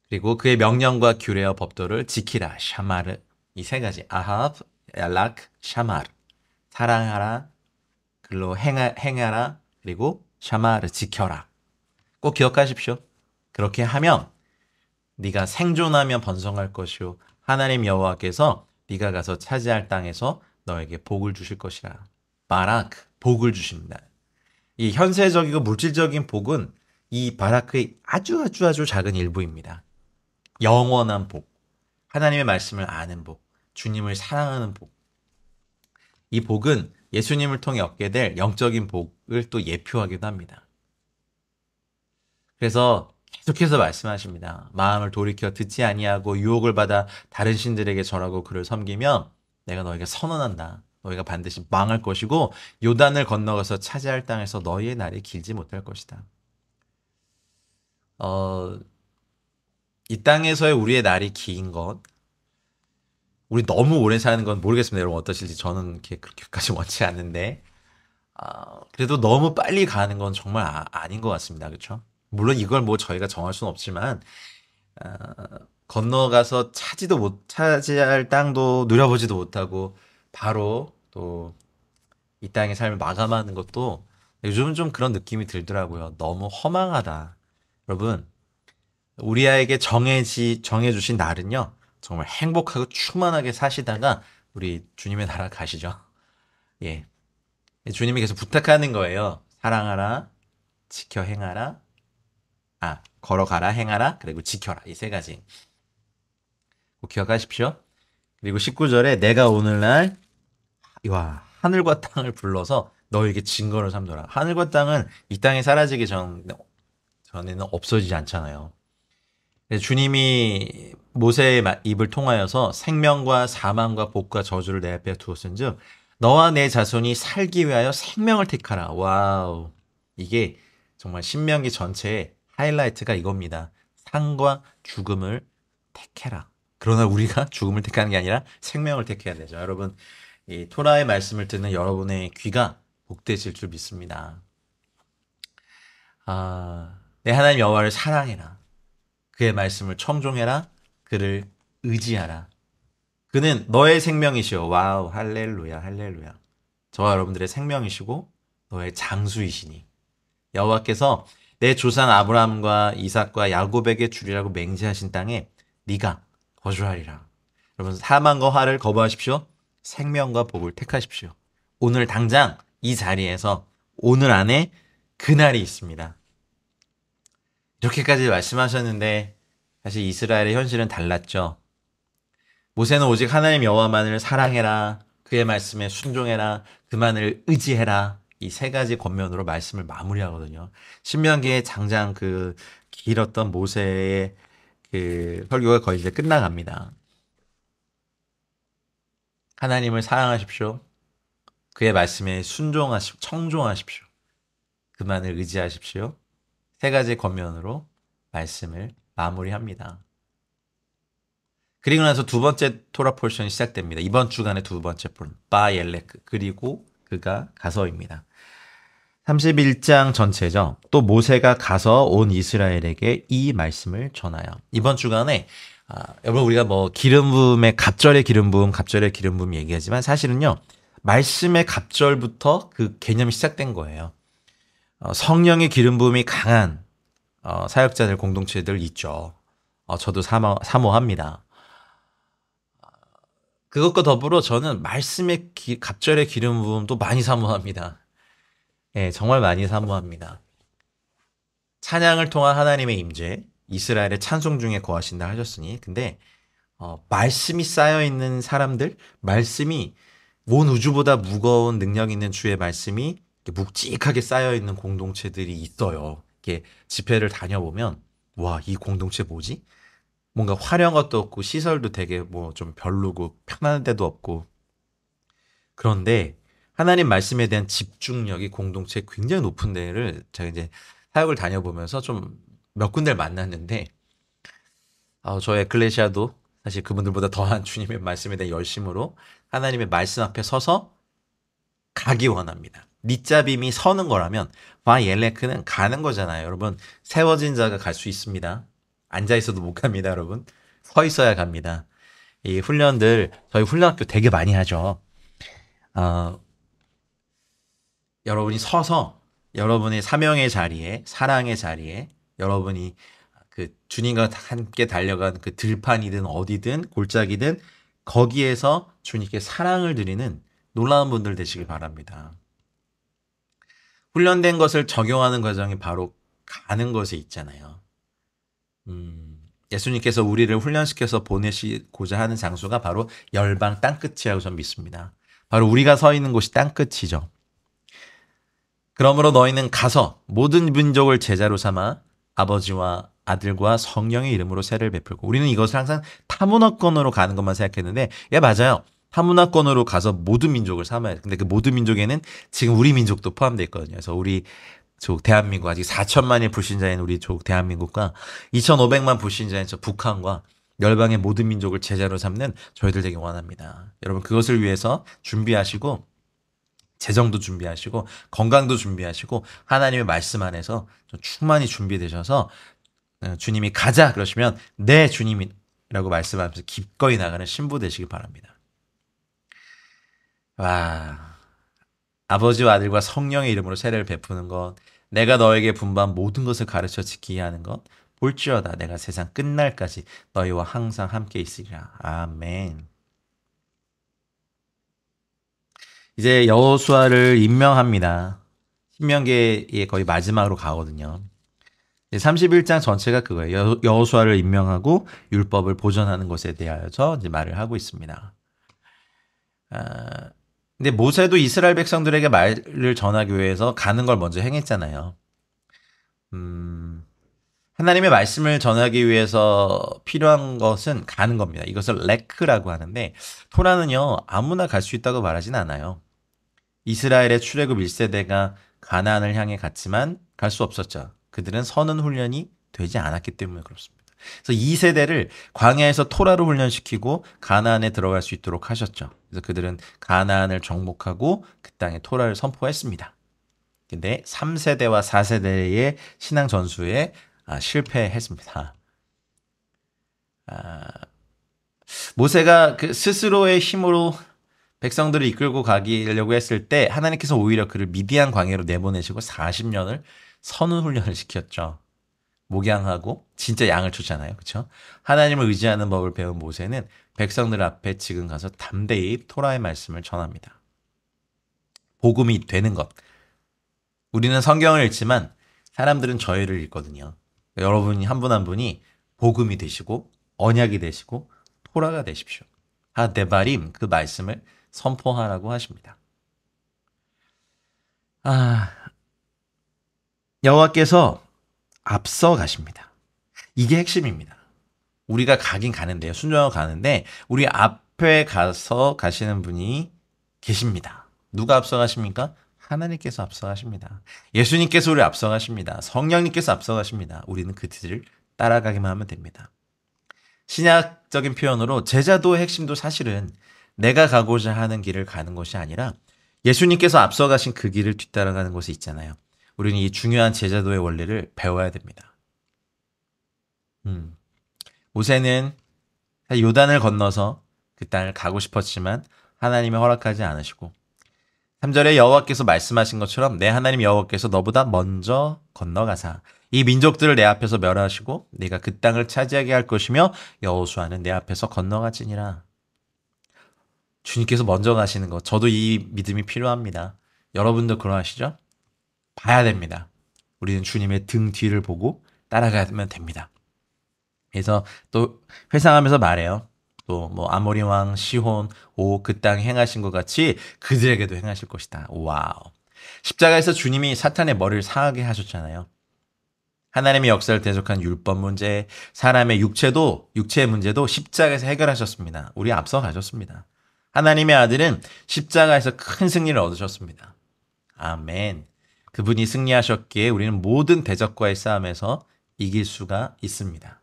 그리고 그의 명령과 규례와 법도를 지키라, 샤마르. 이 세 가지, 아하브, 얄라크, 샤마르. 사랑하라, 글로 행하라, 그리고 샤마르, 지켜라. 꼭 기억하십시오. 그렇게 하면 네가 생존하며 번성할 것이요 하나님 여호와께서 네가 가서 차지할 땅에서 너에게 복을 주실 것이라. 바라크, 복을 주십니다. 이 현세적이고 물질적인 복은 이 바라크의 아주 작은 일부입니다. 영원한 복, 하나님의 말씀을 아는 복, 주님을 사랑하는 복. 이 복은 예수님을 통해 얻게 될 영적인 복을 또 예표하기도 합니다. 그래서 계속해서 말씀하십니다. 마음을 돌이켜 듣지 아니하고 유혹을 받아 다른 신들에게 절하고 그를 섬기면 내가 너에게 선언한다. 너희가 반드시 망할 것이고 요단을 건너가서 차지할 땅에서 너희의 날이 길지 못할 것이다. 이 땅에서의 우리의 날이 긴 것, 우리 너무 오래 사는 건 모르겠습니다. 여러분 어떠실지. 저는 그렇게까지 원치 않는데 그래도 너무 빨리 가는 건 정말 아닌 것 같습니다. 그렇죠? 물론 이걸 뭐 저희가 정할 수는 없지만 건너가서 차지할 땅도 누려보지도 못하고 바로 또 이 땅의 삶을 마감하는 것도 요즘은 좀 그런 느낌이 들더라고요. 너무 허망하다. 여러분, 우리에게 정해주신 날은요, 정말 행복하고 충만하게 사시다가 우리 주님의 나라 가시죠. 예. 주님이 계속 부탁하는 거예요. 사랑하라, 지켜 행하라, 걸어가라, 행하라, 그리고 지켜라. 이 세 가지. 꼭 기억하십시오. 그리고 19절에 내가 오늘날 하늘과 땅을 불러서 너에게 증거를 삼더라. 하늘과 땅은 이 땅에 사라지기 전에는 없어지지 않잖아요. 주님이 모세의 입을 통하여서 생명과 사망과 복과 저주를 내 앞에 두었은즉 너와 내 자손이 살기 위하여 생명을 택하라. 와우. 이게 정말 신명기 전체의 하이라이트가 이겁니다. 상과 죽음을 택해라. 그러나 우리가 죽음을 택하는 게 아니라 생명을 택해야 되죠. 여러분, 이 토라의 말씀을 듣는 여러분의 귀가 복되실 줄 믿습니다. 내 하나님 여호와를 사랑해라. 그의 말씀을 청종해라. 그를 의지하라. 그는 너의 생명이시오. 와우, 할렐루야, 할렐루야. 저와 여러분들의 생명이시고 너의 장수이시니 여호와께서 내 조상 아브라함과 이삭과 야곱에게 주리라고 맹세하신 땅에 네가 거주하리라. 여러분, 사망과 화를 거부하십시오. 생명과 복을 택하십시오. 오늘 당장 이 자리에서 오늘 안에 그날이 있습니다. 이렇게까지 말씀하셨는데 사실 이스라엘의 현실은 달랐죠. 모세는 오직 하나님 여호와만을 사랑해라. 그의 말씀에 순종해라. 그만을 의지해라. 이 세 가지 권면으로 말씀을 마무리하거든요. 신명기에 장장 그 길었던 모세의 그 설교가 거의 이제 끝나갑니다. 하나님을 사랑하십시오. 그의 말씀에 청종하십시오. 그만을 의지하십시오. 세 가지 권면으로 말씀을 마무리합니다. 그리고 나서 두 번째 토라 포션이 시작됩니다. 이번 주간의 두 번째 포션, 바엘레크, 그리고 그가 가서입니다. 31장 전체죠. 또 모세가 가서 온 이스라엘에게 이 말씀을 전하여. 이번 주간에 여러분 우리가 뭐 기름 부음의 갑절의 기름 부음 얘기하지만 사실은요. 말씀의 갑절부터 그 개념이 시작된 거예요. 성령의 기름 부음이 강한 사역자들 공동체들 있죠. 저도 사모합니다. 그것과 더불어 저는 말씀의 갑절의 기름 부음도 많이 사모합니다. 네, 정말 많이 사모합니다. 찬양을 통한 하나님의 임재, 이스라엘의 찬송 중에 거하신다 하셨으니, 근데 말씀이 쌓여 있는 사람들, 말씀이 온 우주보다 무거운 능력 있는 주의 말씀이 묵직하게 쌓여 있는 공동체들이 있어요. 이렇게 집회를 다녀보면 와, 이 공동체 뭐지? 뭔가 화려한 것도 없고 시설도 되게 뭐 좀 별로고 편한 데도 없고. 그런데 하나님 말씀에 대한 집중력이 공동체에 굉장히 높은 데를 제가 이제 사역을 다녀보면서 좀 몇 군데를 만났는데 저의 에클레시아도 사실 그분들보다 더한 주님의 말씀에 대한 열심으로 하나님의 말씀 앞에 서서 가기 원합니다. 밑잡임이 서는 거라면 바엘레크는 가는 거잖아요. 여러분, 세워진 자가 갈 수 있습니다. 앉아있어도 못 갑니다. 여러분, 서 있어야 갑니다. 이 훈련들 저희 훈련학교 되게 많이 하죠. 여러분이 서서 여러분의 사명의 자리에, 사랑의 자리에, 여러분이 그 주님과 함께 달려간 그 들판이든 어디든 골짜기든 거기에서 주님께 사랑을 드리는 놀라운 분들 되시길 바랍니다. 훈련된 것을 적용하는 과정이 바로 가는 것에 있잖아요. 예수님께서 우리를 훈련시켜서 보내시고자 하는 장소가 바로 열방 땅끝이라고 저는 믿습니다. 바로 우리가 서 있는 곳이 땅끝이죠. 그러므로 너희는 가서 모든 민족을 제자로 삼아 아버지와 아들과 성령의 이름으로 세례를 베풀고. 우리는 이것을 항상 타문화권으로 가는 것만 생각했는데 맞아요. 타문화권으로 가서 모든 민족을 삼아야 돼. 근데 그 모든 민족에는 지금 우리 민족도 포함되어 있거든요. 그래서 우리 대한민국 아직 4천만의 불신자인 우리 대한민국과 2,500만 불신자인 저 북한과 열방의 모든 민족을 제자로 삼는 저희들 되기 원합니다. 여러분 그것을 위해서 준비하시고 재정도 준비하시고 건강도 준비하시고 하나님의 말씀 안에서 좀 충만히 준비되셔서 주님이 가자 그러시면 네 주님이라고 말씀하면서 기꺼이 나가는 신부 되시길 바랍니다. 와, 아버지와 아들과 성령의 이름으로 세례를 베푸는 것, 내가 너에게 분부한 모든 것을 가르쳐 지키게 하는 것, 볼지어다 내가 세상 끝날까지 너희와 항상 함께 있으리라. 아멘. 이제 여호수아를 임명합니다. 신명기의 거의 마지막으로 가거든요. 31장 전체가 그거예요. 여호수아를 임명하고 율법을 보존하는 것에 대하여서 이제 말을 하고 있습니다. 근데 모세도 이스라엘 백성들에게 말을 전하기 위해서 가는 걸 먼저 행했잖아요. 하나님의 말씀을 전하기 위해서 필요한 것은 가는 겁니다. 이것을 레크라고 하는데 토라는요 아무나 갈 수 있다고 말하진 않아요. 이스라엘의 출애굽 1세대가 가나안을 향해 갔지만 갈 수 없었죠. 그들은 서는 훈련이 되지 않았기 때문에 그렇습니다. 그래서 2세대를 광야에서 토라로 훈련시키고 가나안에 들어갈 수 있도록 하셨죠. 그래서 그들은 가나안을 정복하고 그 땅에 토라를 선포했습니다. 근데 3세대와 4세대의 신앙 전수에 실패했습니다. 아, 모세가 그 스스로의 힘으로 백성들을 이끌고 가려고 했을 때 하나님께서 오히려 그를 미디안 광야로 내보내시고 40년을 선운 훈련을 시켰죠. 목양하고 진짜 양을 쫓잖아요. 그렇죠? 하나님을 의지하는 법을 배운 모세는 백성들 앞에 지금 가서 담대히 토라의 말씀을 전합니다. 복음이 되는 것. 우리는 성경을 읽지만 사람들은 저희를 읽거든요. 여러분이 한 분 한 분이 복음이 되시고 언약이 되시고 토라가 되십시오. 하데바림 그 말씀을 선포하라고 하십니다. 여호와께서 앞서 가십니다. 이게 핵심입니다. 우리가 가긴 가는데요. 순종하고 가는데 우리 앞에 가서 가시는 분이 계십니다. 누가 앞서 가십니까? 하나님께서 앞서 가십니다. 예수님께서 우리 앞서 가십니다. 성령님께서 앞서 가십니다. 우리는 그 뒤를 따라가기만 하면 됩니다. 신약적인 표현으로 제자도의 핵심도 사실은 내가 가고자 하는 길을 가는 것이 아니라 예수님께서 앞서 가신 그 길을 뒤따라가는 것이 있잖아요. 우리는 이 중요한 제자도의 원리를 배워야 됩니다. 모세는 요단을 건너서 그 땅을 가고 싶었지만 하나님이 허락하지 않으시고 3절에 여호와께서 말씀하신 것처럼 내 하나님 여호와께서 너보다 먼저 건너가사 이 민족들을 내 앞에서 멸하시고 네가 그 땅을 차지하게 할 것이며 여호수아는 내 앞에서 건너가지니라. 주님께서 먼저 가시는 것, 저도 이 믿음이 필요합니다. 여러분도 그러하시죠? 봐야 됩니다. 우리는 주님의 등 뒤를 보고 따라가면 됩니다. 그래서 또 회상하면서 말해요. 또 뭐 아모리 왕 시혼 그 땅 행하신 것 같이 그들에게도 행하실 것이다. 와우. 십자가에서 주님이 사탄의 머리를 상하게 하셨잖아요. 하나님의 역사를 대적한 율법 문제, 사람의 육체의 문제도 십자가에서 해결하셨습니다. 우리 앞서 가셨습니다. 하나님의 아들은 십자가에서 큰 승리를 얻으셨습니다. 아멘. 그분이 승리하셨기에 우리는 모든 대적과의 싸움에서 이길 수가 있습니다.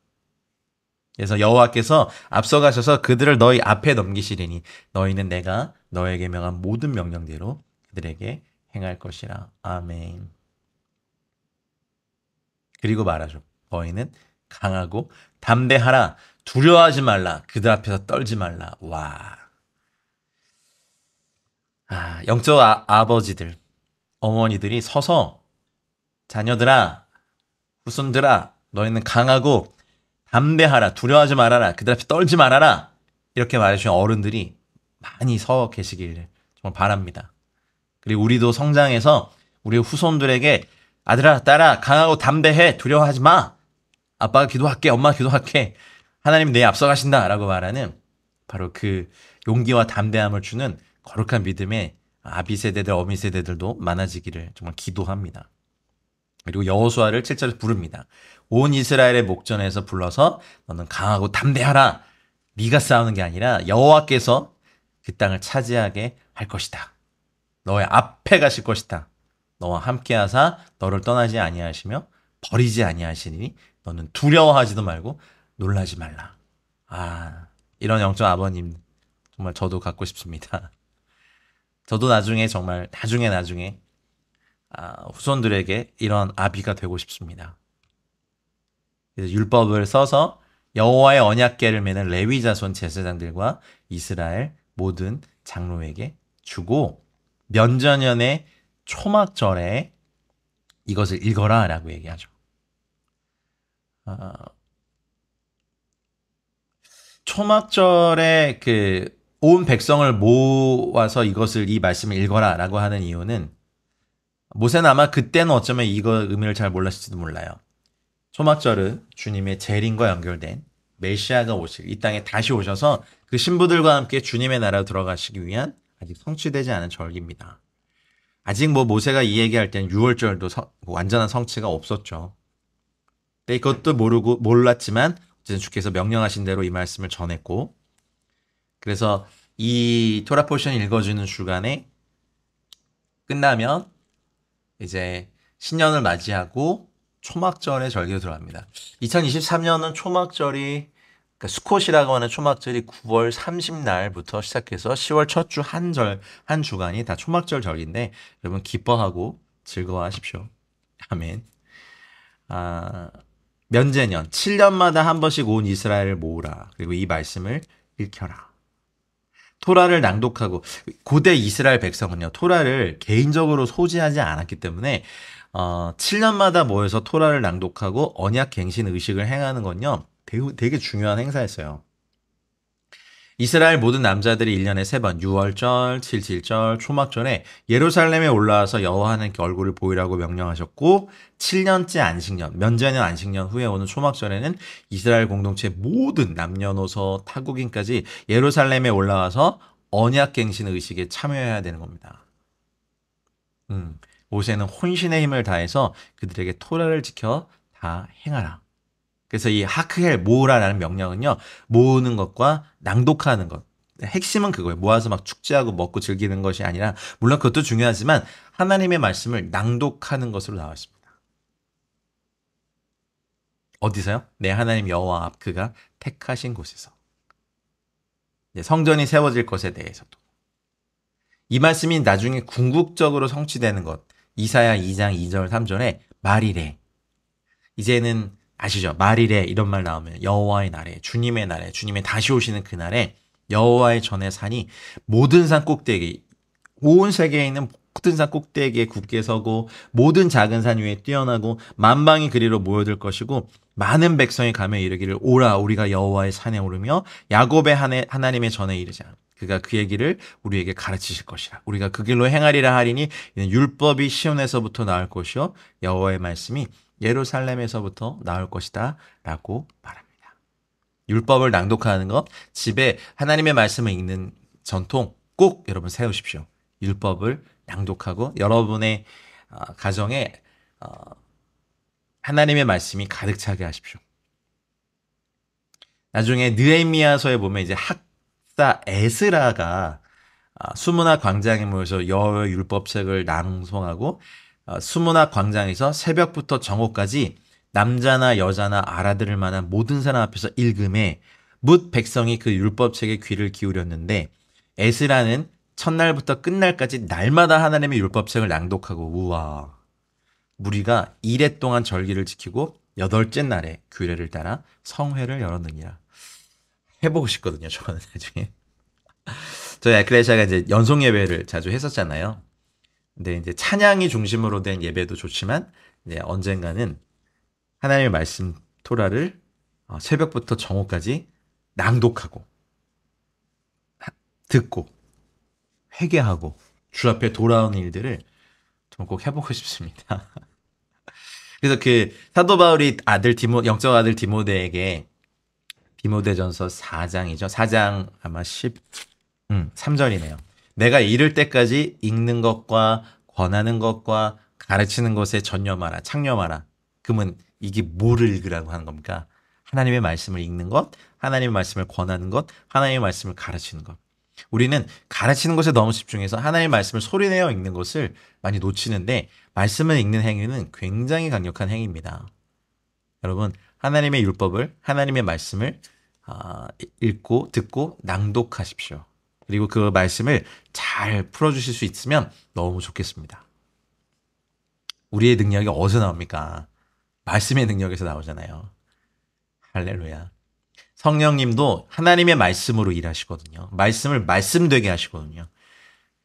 그래서 여호와께서 앞서가셔서 그들을 너희 앞에 넘기시리니 너희는 내가 너에게 명한 모든 명령대로 그들에게 행할 것이라. 아멘. 그리고 말하죠. 너희는 강하고 담대하라. 두려워하지 말라. 그들 앞에서 떨지 말라. 와. 영적 아버지들, 어머니들이 서서 자녀들아, 후손들아, 너희는 강하고 담대하라. 두려워하지 말아라. 그들 앞에 떨지 말아라. 이렇게 말해주신 어른들이 많이 서 계시길 정말 바랍니다. 그리고 우리도 성장해서 우리 후손들에게 아들아, 딸아, 강하고 담대해. 두려워하지 마. 아빠가 기도할게. 엄마가 기도할게. 하나님 내 앞서 가신다. 라고 말하는 바로 그 용기와 담대함을 주는 거룩한 믿음의 아비 세대들, 어미 세대들도 많아지기를 정말 기도합니다. 그리고 여호수아를 7절에 부릅니다. 온 이스라엘의 목전에서 불러서 너는 강하고 담대하라. 네가 싸우는 게 아니라 여호와께서 그 땅을 차지하게 할 것이다. 너의 앞에 가실 것이다. 너와 함께하사 너를 떠나지 아니하시며 버리지 아니하시니 너는 두려워하지도 말고 놀라지 말라. 이런 영적 아버님 정말 저도 갖고 싶습니다. 저도 나중에 정말 나중에 후손들에게 이런 아비가 되고 싶습니다. 그래서 율법을 써서 여호와의 언약궤를 매는 레위 자손 제사장들과 이스라엘 모든 장로에게 주고 면전년의 초막절에 이것을 읽어라 라고 얘기하죠. 초막절에 온 백성을 모아서 이 말씀을 읽어라 라고 하는 이유는 모세는 아마 그때는 어쩌면 이거 의미를 잘 몰랐을지도 몰라요. 초막절은 주님의 재림과 연결된 메시아가 이 땅에 다시 오셔서 그 신부들과 함께 주님의 나라로 들어가시기 위한 아직 성취되지 않은 절기입니다. 아직 모세가 이 얘기할 때는 6월절도 완전한 성취가 없었죠. 근데 그것도 몰랐지만 어쨌든 주께서 명령하신 대로 이 말씀을 전했고 그래서 이 토라 포션 읽어주는 주간에 끝나면 이제 신년을 맞이하고 초막절의 절기로 들어갑니다. 2023년은 초막절이 그러니까 수콧이라고 하는 초막절이 9월 30날부터 시작해서 10월 첫 주 한 주간이 다 초막절 절기인데 여러분 기뻐하고 즐거워하십시오. 아멘. 면제년 7년마다 한 번씩 온 이스라엘을 모으라. 그리고 이 말씀을 읽혀라. 토라를 낭독하고 고대 이스라엘 백성은요. 토라를 개인적으로 소지하지 않았기 때문에 7년마다 모여서 토라를 낭독하고 언약 갱신 의식을 행하는 건요. 되게 중요한 행사였어요. 이스라엘 모든 남자들이 1년에 3번 유월절, 칠칠절, 초막절에 예루살렘에 올라와서 여호와 하나님께 얼굴을 보이라고 명령하셨고 7년째 안식년, 면제년 안식년 후에 오는 초막절에는 이스라엘 공동체 모든 남녀노소 타국인까지 예루살렘에 올라와서 언약갱신 의식에 참여해야 되는 겁니다. 모세는 혼신의 힘을 다해서 그들에게 토라를 지켜 다 행하라. 그래서 이 하크헬 모으라라는 명령은요. 모으는 것과 낭독하는 것. 핵심은 그거예요. 모아서 막 축제하고 먹고 즐기는 것이 아니라 물론 그것도 중요하지만 하나님의 말씀을 낭독하는 것으로 나와 있습니다. 어디서요? 네, 하나님 여호와 앞 그가 택하신 곳에서. 성전이 세워질 것에 대해서도. 이 말씀이 나중에 궁극적으로 성취되는 것. 이사야 2장 2절 3절에 말이래. 이제는 아시죠? 말이래 이런 말 나오면 여호와의 날에 주님의 날에 주님의 다시 오시는 그날에 여호와의 전에 산이 모든 산 꼭대기 온 세계에 있는 모든 산 꼭대기에 굳게 서고 모든 작은 산 위에 뛰어나고 만방이 그리로 모여들 것이고 많은 백성이 가며 이르기를 오라 우리가 여호와의 산에 오르며 야곱의 하나님의 전에 이르자. 그가 그의 길을 우리에게 가르치실 것이라. 우리가 그 길로 행하리라 하리니 이는 율법이 시온에서부터 나올 것이요 여호와의 말씀이 예루살렘에서부터 나올 것이다 라고 말합니다. 율법을 낭독하는 것, 집에 하나님의 말씀을 읽는 전통 꼭 여러분 세우십시오. 율법을 낭독하고 여러분의 가정에 하나님의 말씀이 가득 차게 하십시오. 나중에 느헤미야서에 보면 이제 학사 에스라가 수문학 광장에 모여서 여호와의 율법책을 낭송하고 수문학 광장에서 새벽부터 정오까지 남자나 여자나 알아들을 만한 모든 사람 앞에서 읽음에 뭇 백성이 그 율법책에 귀를 기울였는데 에스라는 첫날부터 끝날까지 날마다 하나님의 율법책을 낭독하고 우와 무리가 이레 동안 절기를 지키고 8째 날에 규례를 따라 성회를 열었느니라. 해보고 싶거든요. 저는 나중에. 저희 에클레시아가 이제 연속 예배를 자주 했었잖아요. 근데 이제 찬양이 중심으로 된 예배도 좋지만 이제 언젠가는 하나님의 말씀 토라를 새벽부터 정오까지 낭독하고 듣고 회개하고 주 앞에 돌아오는 일들을 좀 꼭 해보고 싶습니다. 그래서 그 사도 바울이 영적 아들 디모데에게 디모데전서 4장이죠. 4장 아마 3절이네요. 내가 이를 때까지 읽는 것과 권하는 것과 가르치는 것에 전념하라, 창념하라. 그러면 이게 뭐를 읽으라고 하는 겁니까? 하나님의 말씀을 읽는 것, 하나님의 말씀을 권하는 것, 하나님의 말씀을 가르치는 것. 우리는 가르치는 것에 너무 집중해서 하나님의 말씀을 소리내어 읽는 것을 많이 놓치는데 말씀을 읽는 행위는 굉장히 강력한 행위입니다. 여러분, 하나님의 율법을, 하나님의 말씀을 읽고 듣고 낭독하십시오. 그리고 그 말씀을 잘 풀어주실 수 있으면 너무 좋겠습니다. 우리의 능력이 어디서 나옵니까? 말씀의 능력에서 나오잖아요. 할렐루야. 성령님도 하나님의 말씀으로 일하시거든요. 말씀을 말씀되게 하시거든요.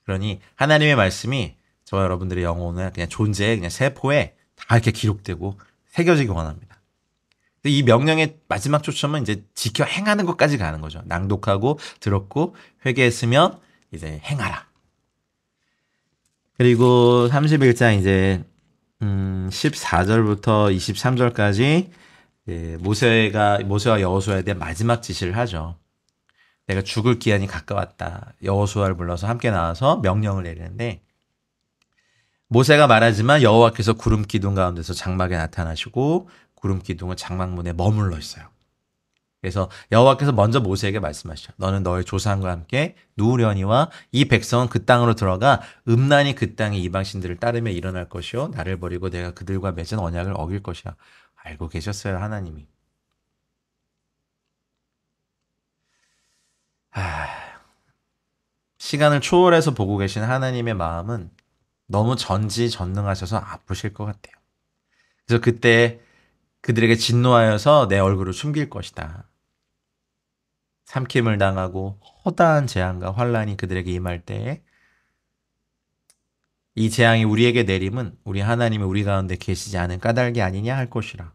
그러니 하나님의 말씀이 저와 여러분들의 영혼을 그냥 존재의 그냥 세포에 다 이렇게 기록되고 새겨지기 원합니다. 이 명령의 마지막 초점은 이제 지켜 행하는 것까지 가는 거죠. 낭독하고 들었고 회개했으면 이제 행하라. 그리고 31장 이제 14절부터 23절까지 모세와 여호수아에 대한 마지막 지시를 하죠. 내가 죽을 기한이 가까웠다. 여호수아를 불러서 함께 나와서 명령을 내리는데 모세가 말하지만 여호와께서 구름 기둥 가운데서 장막에 나타나시고 구름 기둥은 장막문에 머물러 있어요. 그래서 여호와께서 먼저 모세에게 말씀하시죠. 너는 너의 조상과 함께 누우려니와 이 백성은 그 땅으로 들어가 음란히 그 땅의 이방신들을 따르며 일어날 것이요 나를 버리고 내가 그들과 맺은 언약을 어길 것이야. 알고 계셨어요, 하나님이. 시간을 초월해서 보고 계신 하나님의 마음은 너무 전지전능하셔서 아프실 것 같아요. 그래서 그때 그들에게 진노하여서 내 얼굴을 숨길 것이다. 삼킴을 당하고 허다한 재앙과 환란이 그들에게 임할 때에 이 재앙이 우리에게 내림은 우리 하나님이 우리 가운데 계시지 않은 까닭이 아니냐 할 것이라.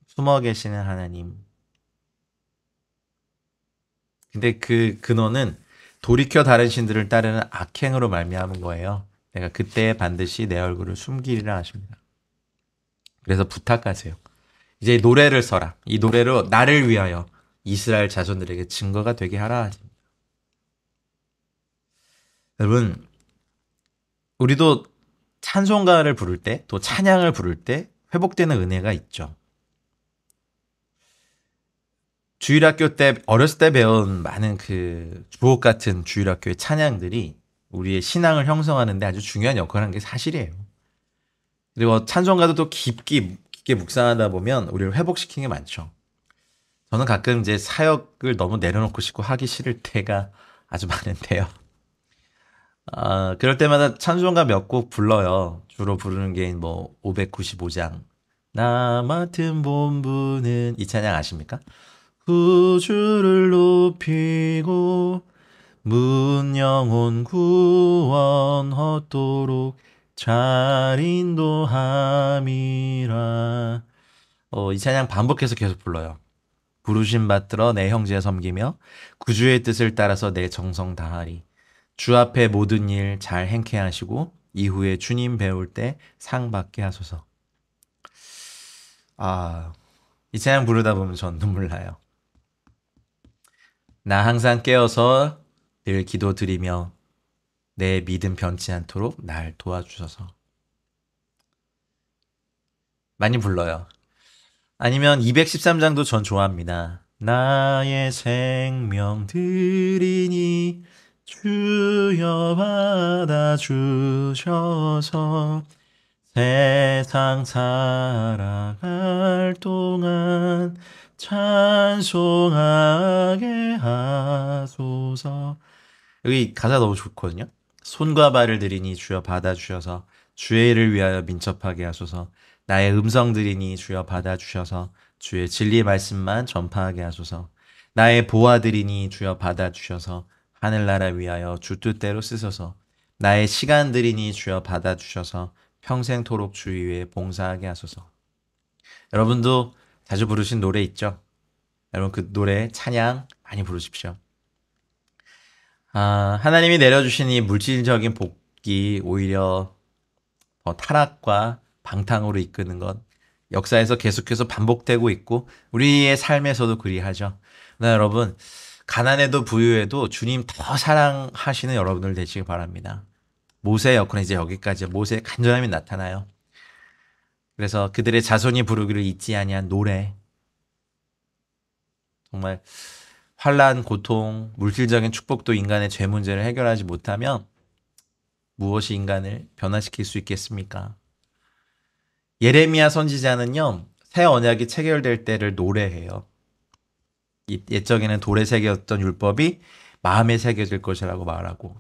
숨어 계시는 하나님. 근데 그 근원은 돌이켜 다른 신들을 따르는 악행으로 말미암은 거예요. 내가 그때 반드시 내 얼굴을 숨기리라 하십니다. 그래서 부탁하세요. 이제 노래를 써라. 이 노래로 나를 위하여 이스라엘 자손들에게 증거가 되게 하라 하십니다. 여러분, 우리도 찬송가를 부를 때, 또 찬양을 부를 때 회복되는 은혜가 있죠. 주일학교 때, 어렸을 때 배운 많은 그 주옥 같은 주일학교의 찬양들이 우리의 신앙을 형성하는데 아주 중요한 역할을 하는 게 사실이에요. 그리고 찬송가도 또 깊게 묵상하다 보면 우리를 회복시키는 게 많죠. 저는 가끔 이제 사역을 너무 내려놓고 싶고 하기 싫을 때가 아주 많은데요. 그럴 때마다 찬송가 몇 곡 불러요. 주로 부르는 게 뭐 595장. 나 맡은 본분은 이 찬양 아십니까? 구주를 높이고 문 영혼 구원하도록 잘 인도함이라. 이 찬양 반복해서 계속 불러요. 부르심 받들어 내 형제 섬기며 구주의 뜻을 따라서 내 정성 다하리. 주 앞에 모든 일 잘 행케 하시고 이후에 주님 배울 때 상 받게 하소서. 이 찬양 부르다 보면 전 눈물 나요. 나 항상 깨어서 늘 기도드리며 내 믿음 변치 않도록 날 도와주셔서. 많이 불러요. 아니면 213장도 전 좋아합니다. 나의 생명 드리니 주여 받아주셔서 세상 살아갈 동안 찬송하게 하소서. 여기 가사 너무 좋거든요. 손과 발을 들이니 주여 받아주셔서 주의 일을 위하여 민첩하게 하소서. 나의 음성 들이니 주여 받아주셔서 주의 진리 말씀만 전파하게 하소서. 나의 보아 들이니 주여 받아주셔서 하늘나라 위하여 주 뜻대로 쓰소서. 나의 시간 들이니 주여 받아주셔서 평생토록 주 위에 봉사하게 하소서. 여러분도 자주 부르신 노래 있죠? 여러분 그 노래 찬양 많이 부르십시오. 하나님이 내려주신 이 물질적인 복이 오히려 더 타락과 방탕으로 이끄는 것 역사에서 계속해서 반복되고 있고 우리의 삶에서도 그리하죠. 그러나 여러분 가난해도 부유해도 주님 더 사랑하시는 여러분들 되시길 바랍니다. 모세의 역할은 이제 여기까지 모세의 간절함이 나타나요. 그래서 그들의 자손이 부르기를 잊지 아니한 노래. 정말 환란, 고통, 물질적인 축복도 인간의 죄 문제를 해결하지 못하면 무엇이 인간을 변화시킬 수 있겠습니까? 예레미야 선지자는요. 새 언약이 체결될 때를 노래해요. 옛적에는 돌에 새겼던 율법이 마음에 새겨질 것이라고 말하고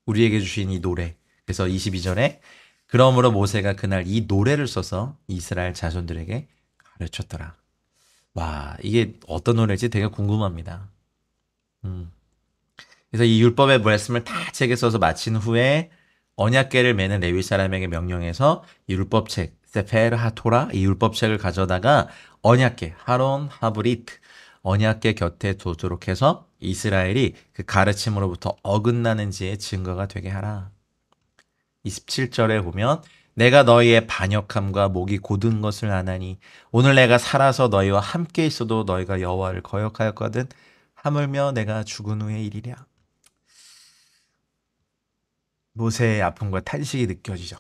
우리에게 주신 이 노래. 그래서 22절에 그러므로 모세가 그날 이 노래를 써서 이스라엘 자손들에게 가르쳤더라. 와, 이게 어떤 노래인지 되게 궁금합니다. 그래서 이 율법의 말씀을 다 책에 써서 마친 후에 언약궤를 매는 레위 사람에게 명령해서 이 율법책 세페르 하토라 이 율법책을 가져다가 언약궤 하론 하브리트 언약궤 곁에 두도록 해서 이스라엘이 그 가르침으로부터 어긋나는지의 증거가 되게 하라. 27절에 보면 내가 너희의 반역함과 목이 곧은 것을 아나니 오늘 내가 살아서 너희와 함께 있어도 너희가 여호와를 거역하였거든 하물며 내가 죽은 후의 일이랴. 모세의 아픔과 탄식이 느껴지죠.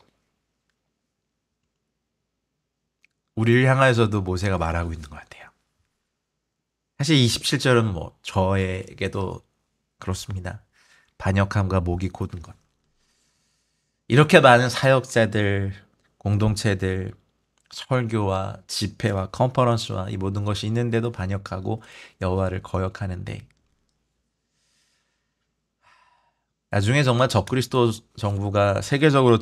우리를 향하여서도 모세가 말하고 있는 것 같아요. 사실 27절은 뭐 저에게도 그렇습니다. 반역함과 목이 곧은 것. 이렇게 많은 사역자들, 공동체들, 설교와 집회와 컨퍼런스와 이 모든 것이 있는데도 반역하고 여호와를 거역하는데 나중에 정말 적그리스도 정부가 세계적으로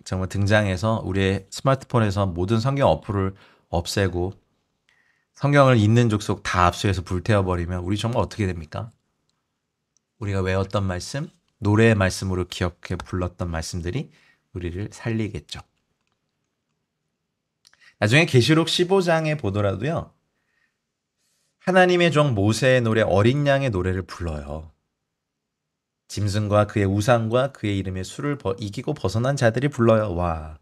정말 등장해서 우리의 스마트폰에서 모든 성경 어플을 없애고 성경을 읽는 족속 다 압수해서 불태워버리면 우리 정말 어떻게 됩니까? 우리가 외웠던 말씀, 노래의 말씀으로 기억해 불렀던 말씀들이 우리를 살리겠죠. 나중에 계시록 15장에 보더라도요. 하나님의 종 모세의 노래 어린 양의 노래를 불러요. 짐승과 그의 우상과 그의 이름의 수를 이기고 벗어난 자들이 불러요. 와.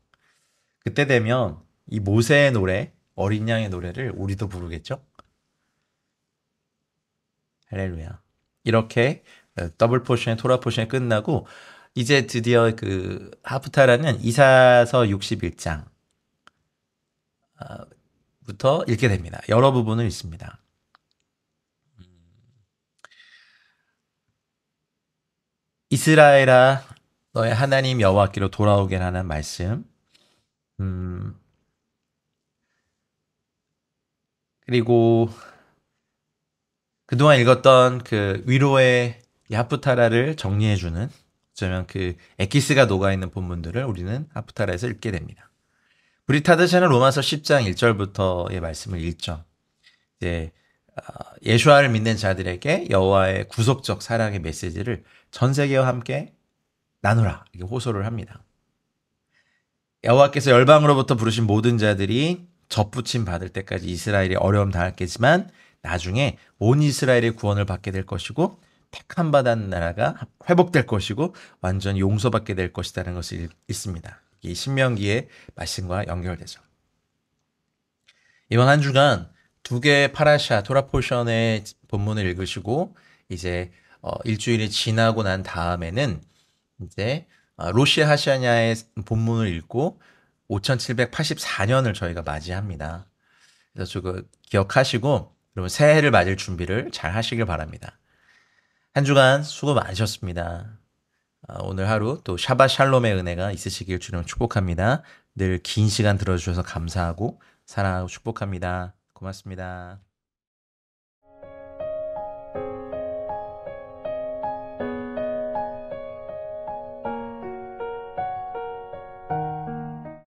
그때 되면 이 모세의 노래, 어린 양의 노래를 우리도 부르겠죠? 할렐루야. 이렇게 더블 포션의 토라 포션이 끝나고 이제 드디어 그 하프타라는 이사서 61장 부터 읽게 됩니다. 여러 부분을 읽습니다. 이스라엘아 너의 하나님 여호와께로 돌아오게 하는 말씀. 그리고 그동안 읽었던 그 위로의 하프타라를 정리해주는 어쩌면 그 엑기스가 녹아있는 본문들을 우리는 하프타라에서 읽게 됩니다. 브리타드샤는 로마서 10장 1절부터의 말씀을 읽죠. 이제 예수아를 믿는 자들에게 여호와의 구속적 사랑의 메시지를 전 세계와 함께 나누라 이렇게 호소를 합니다. 여호와께서 열방으로부터 부르신 모든 자들이 접붙임 받을 때까지 이스라엘이 어려움 당했겠지만 나중에 온 이스라엘의 구원을 받게 될 것이고 택함 받은 나라가 회복될 것이고 완전히 용서받게 될 것이라는 것을 읽습니다. 이 신명기의 말씀과 연결되죠. 이번 한 주간 두 개의 파라샤 토라 포션의 본문을 읽으시고 이제 일주일이 지나고 난 다음에는 이제 로시 하샤냐의 본문을 읽고 5784년을 저희가 맞이합니다. 그래서 저거 기억하시고 여러분 새해를 맞을 준비를 잘 하시길 바랍니다. 한 주간 수고 많으셨습니다. 오늘 하루 또 샤bat 샬롬의 은혜가 있으시길 주님 축복합니다. 늘 긴 시간 들어주셔서 감사하고 사랑하고 축복합니다. 고맙습니다.